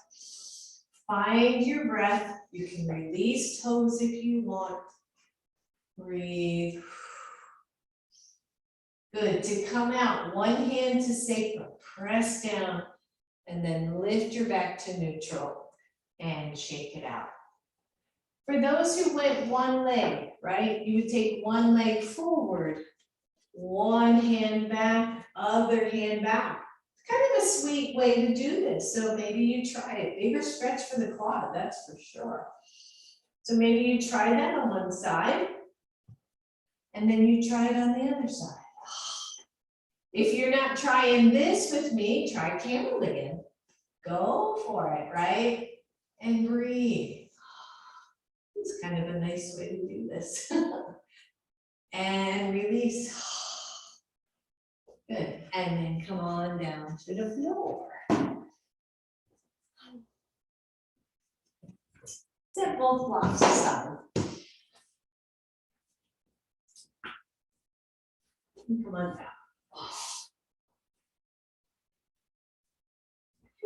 Find your breath. You can release toes if you want. Breathe. Good. To come out, one hand to sacrum, press down, and then lift your back to neutral and shake it out. For those who went one leg, right, you would take one leg forward, one hand back, other hand back. Kind of a sweet way to do this. So maybe you try it. Bigger stretch for the quad, that's for sure. So maybe you try that on one side, and then you try it on the other side. If you're not trying this with me, try camel again. Go for it, right? And breathe. It's kind of a nice way to do this. And release. Good. And then come on down to the floor. Set both blocks aside. And come on down.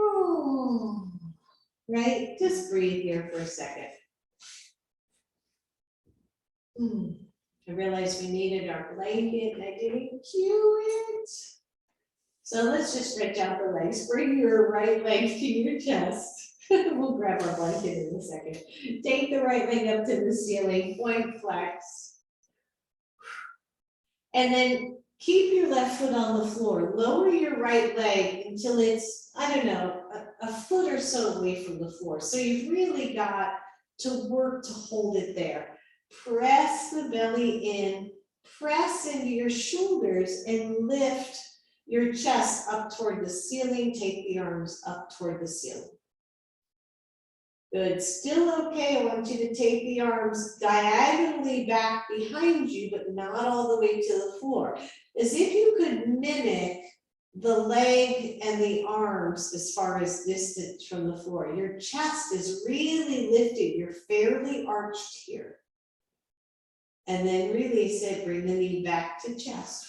Oh, right? Just breathe here for a second. I realized we needed our blanket and I didn't cue it. So let's just stretch out the legs. Bring your right leg to your chest. We'll grab our blanket in a second. Take the right leg up to the ceiling, point flex. And then keep your left foot on the floor. Lower your right leg until it's, I don't know, a foot or so away from the floor. So you've really got to work to hold it there. Press the belly in, press into your shoulders and lift your chest up toward the ceiling. Take the arms up toward the ceiling. Good, still okay. I want you to take the arms diagonally back behind you, but not all the way to the floor. As if you could mimic the leg and the arms as far as distance from the floor. Your chest is really lifted. You're fairly arched here. And then release it, bring the knee back to chest.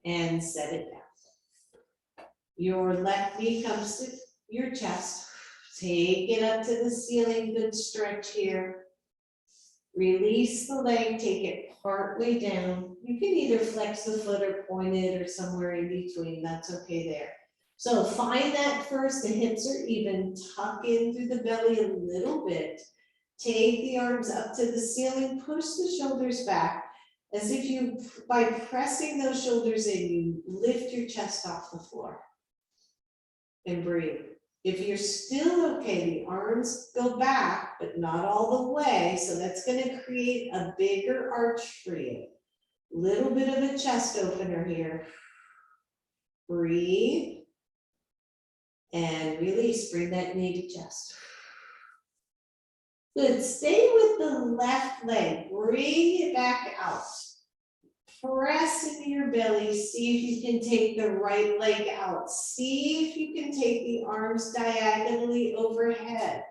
And set it down. Your left knee comes to your chest. Take it up to the ceiling, good stretch here. Release the leg, take it partway down. You can either flex the foot or point it or somewhere in between, that's okay there. So find that first, the hips are even, tuck in through the belly a little bit. Take the arms up to the ceiling, push the shoulders back, as if you, by pressing those shoulders in, you lift your chest off the floor. And breathe. If you're still okay, the arms go back, but not all the way, so that's going to create a bigger arch for you. Little bit of a chest opener here. Breathe. And release, bring that knee to chest. Good, stay with the left leg, bring it back out. Press into your belly, see if you can take the right leg out. See if you can take the arms diagonally overhead.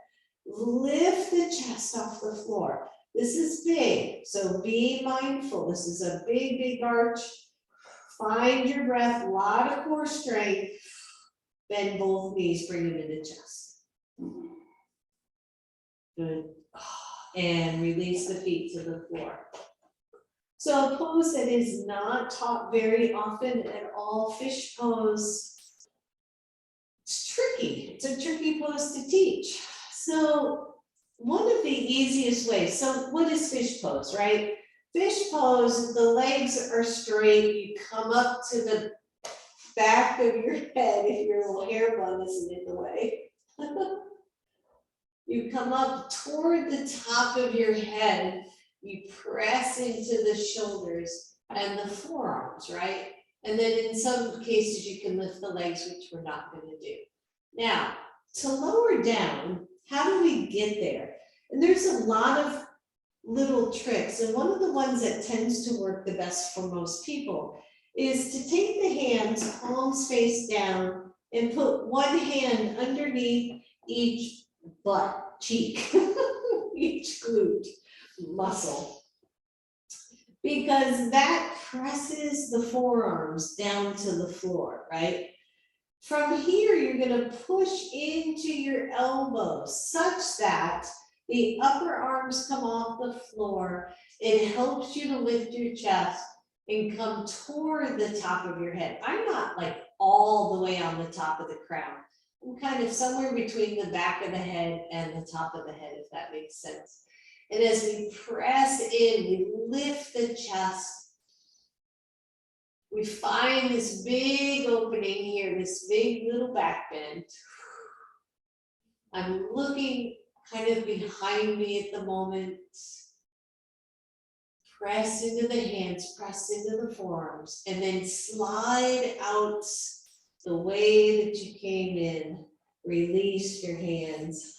Lift the chest off the floor. This is big, so be mindful. This is a big, big arch. Find your breath, a lot of core strength. Bend both knees, bring them into chest. Good. And release the feet to the floor. So a pose that is not taught very often at all, fish pose. It's tricky. It's a tricky pose to teach. So one of the easiest ways, so what is fish pose, right? Fish pose, the legs are straight. You come up to the back of your head if your little hair bun isn't in the way. You come up toward the top of your head. You press into the shoulders and the forearms, right? And then in some cases you can lift the legs, which we're not going to do. Now, to lower down, how do we get there? And there's a lot of little tricks. And one of the ones that tends to work the best for most people is to take the hands, palms face down, and put one hand underneath each butt cheek, each glute muscle. Because that presses the forearms down to the floor, right? From here, you're gonna push into your elbows such that the upper arms come off the floor. It helps you to lift your chest and come toward the top of your head. I'm not like all the way on the top of the crown. I'm kind of somewhere between the back of the head and the top of the head, if that makes sense. And as we press in, we lift the chest. We find this big opening here, this big little back bend. I'm looking kind of behind me at the moment. Press into the hands, press into the forearms, and then slide out the way that you came in. Release your hands.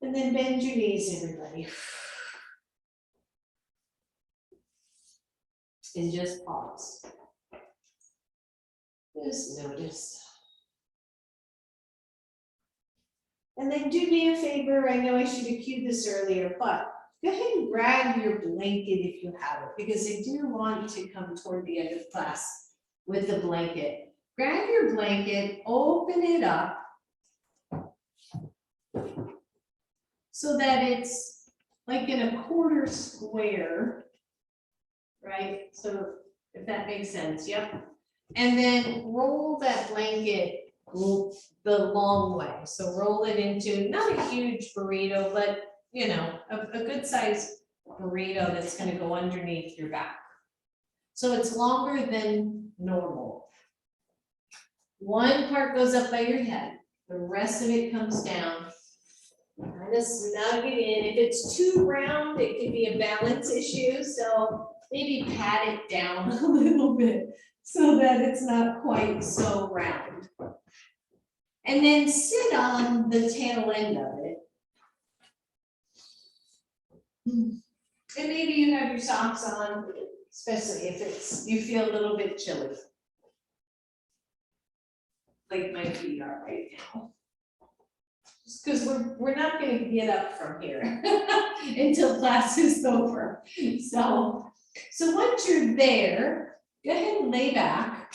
And then bend your knees, everybody. And just pause. Just notice. And then do me a favor, I know I should have cued this earlier, but go ahead and grab your blanket if you have it, because I do want to come toward the end of class with the blanket. Grab your blanket, open it up so that it's like in a quarter square, right? So if that makes sense, yep. And then roll that blanket the long way. So roll it into not a huge burrito, but you know, a good sized burrito that's going to go underneath your back. So it's longer than normal. One part goes up by your head, the rest of it comes down. Kind of snug it in. If it's too round, it could be a balance issue. So maybe pat it down a little bit so that it's not quite so round. And then sit on the tail end of it. And maybe you have your socks on, especially if you feel a little bit chilly. Like my feet are right now. Just because we're not going to get up from here until class is over. So once you're there, go ahead and lay back.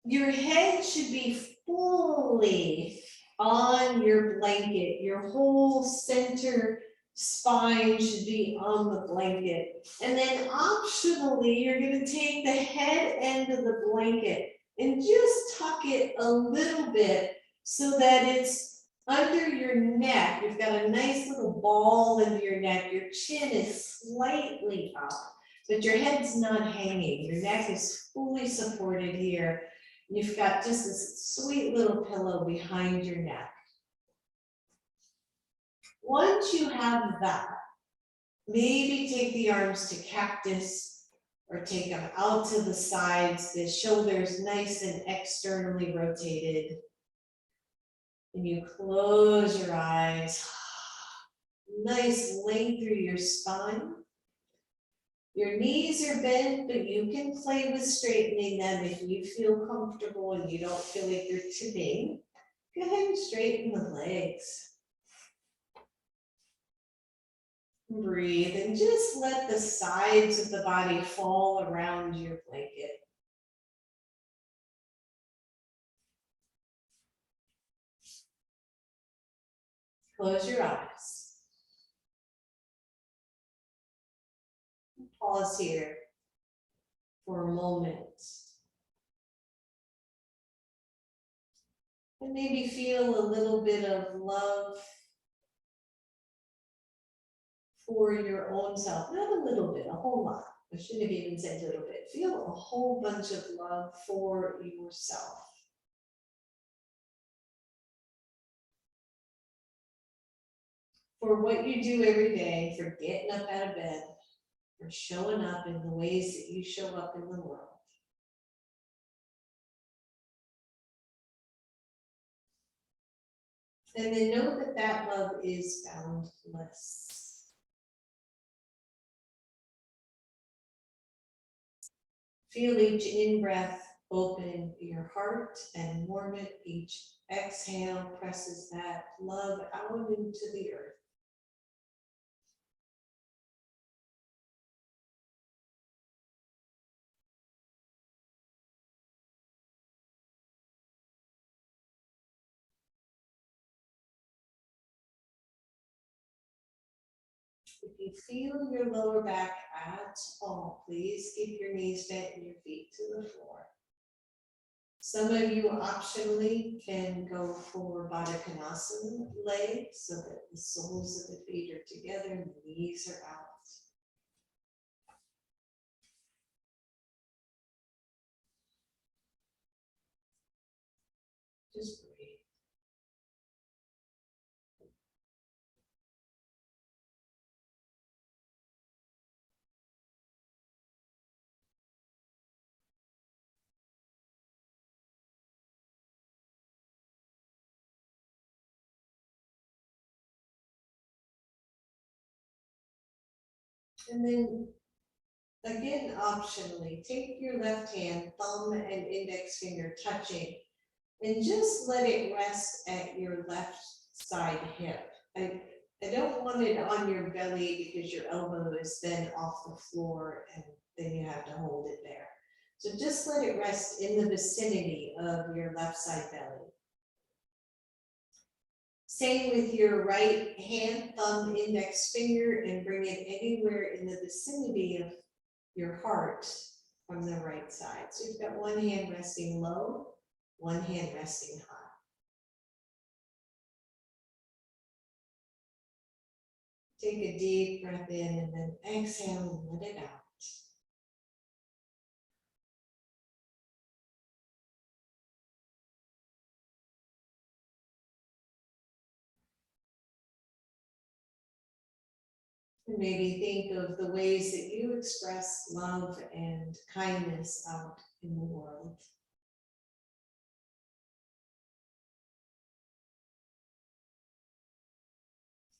Your head should be fully on your blanket. Your whole center spine should be on the blanket. And then optionally, you're going to take the head end of the blanket and just tuck it a little bit so that it's under your neck. You've got a nice little ball under your neck. Your chin is slightly up, but your head's not hanging. Your neck is fully supported here. You've got just this sweet little pillow behind your neck. Once you have that, maybe take the arms to cactus or take them out to the sides, the shoulders nice and externally rotated. And you close your eyes. Nice length through your spine. Your knees are bent, but you can play with straightening them if you feel comfortable and you don't feel like you're tipping. Go ahead and straighten the legs. Breathe and just let the sides of the body fall around your blanket. Close your eyes. Pause here for a moment. And maybe feel a little bit of love for your own self. Not a little bit, a whole lot. I shouldn't have even said a little bit. Feel a whole bunch of love for yourself. For what you do every day, for getting up out of bed, for showing up in the ways that you show up in the world. And then know that that love is boundless. Feel each in-breath open your heart and warm it. Each exhale presses that love out into the earth. If you feel your lower back at all, please keep your knees bent and your feet to the floor. Some of you optionally can go for Baddha Konasana lay so that the soles of the feet are together and the knees are out. Just breathe. And then again, optionally, take your left hand, thumb and index finger touching, and just let it rest at your left side hip. I don't want it on your belly because your elbow is then off the floor and then you have to hold it there. So just let it rest in the vicinity of your left side belly. Same with your right hand, thumb, index finger, and bring it anywhere in the vicinity of your heart from the right side. So you've got one hand resting low, one hand resting high. Take a deep breath in and then exhale and let it out. And maybe think of the ways that you express love and kindness out in the world.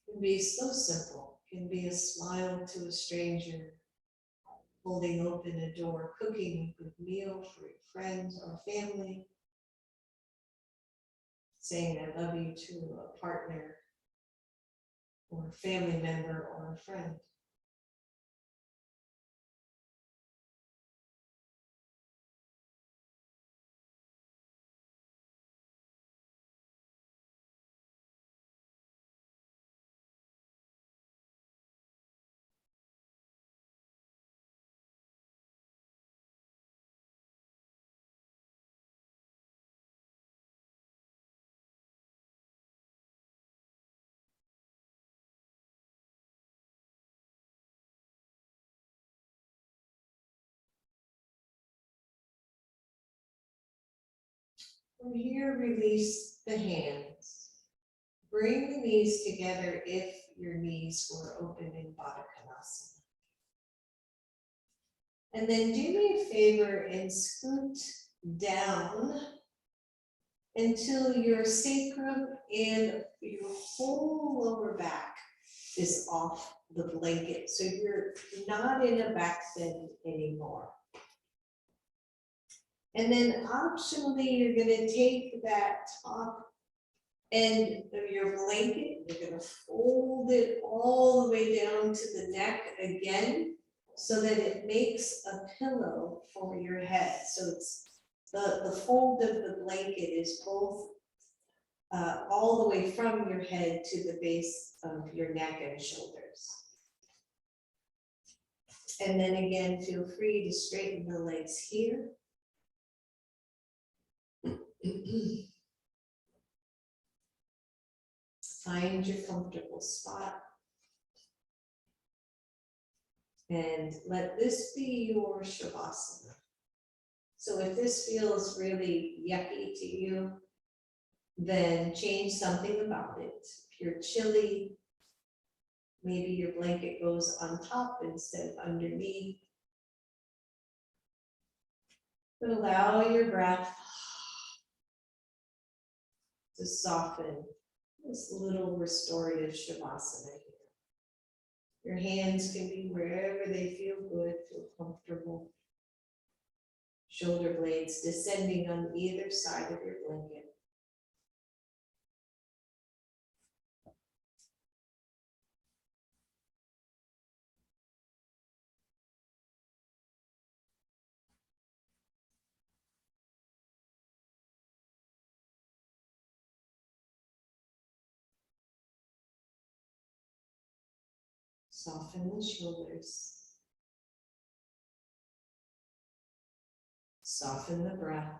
It can be so simple. It can be a smile to a stranger, holding open a door, cooking a good meal for your friends or family, saying I love you to a partner or a family member or a friend. From here, release the hands. Bring the knees together if your knees were open in Baddha Konasana. And then do me a favor and scoot down until your sacrum and your whole lower back is off the blanket. So you're not in a back bend anymore. And then optionally, you're going to take that top end of your blanket, you're going to fold it all the way down to the neck again, so that it makes a pillow for your head. So it's the fold of the blanket is both all the way from your head to the base of your neck and shoulders. And then again, feel free to straighten the legs here. Find your comfortable spot. And let this be your Shavasana. So if this feels really yucky to you, then change something about it. If you're chilly, maybe your blanket goes on top instead of underneath. But allow your breath to soften This little restorative shavasana here. Your hands can be wherever they feel good, feel comfortable. Shoulder blades descending on either side of your blanket. Soften the shoulders. Soften the breath.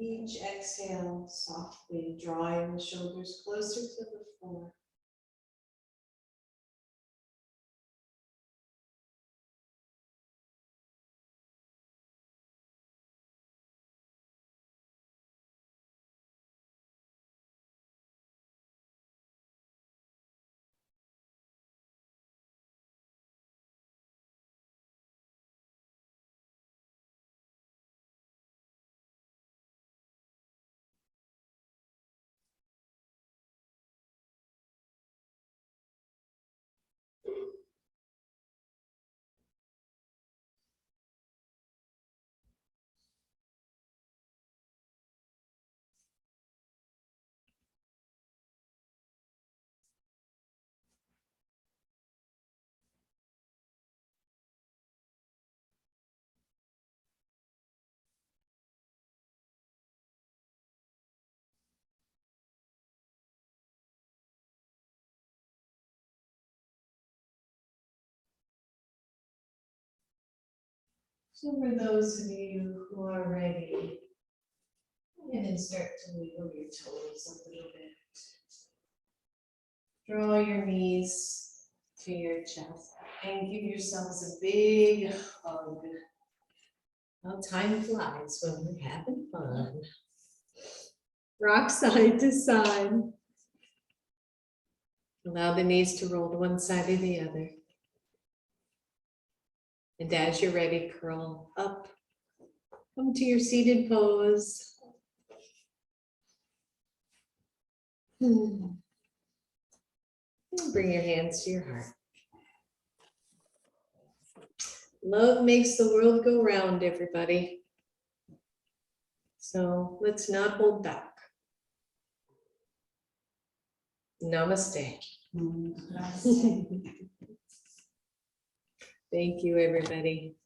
Each exhale, softly drawing the shoulders closer to the floor. So for those of you who are ready, go ahead and start to wiggle your toes a little bit. Draw your knees to your chest and give yourselves a big hug. How time flies when we're having fun. Rock side to side. Allow the knees to roll to one side or the other. And as you're ready, curl up. Come to your seated pose. And bring your hands to your heart. Love makes the world go round, everybody. So let's not hold back. Namaste. Thank you, everybody.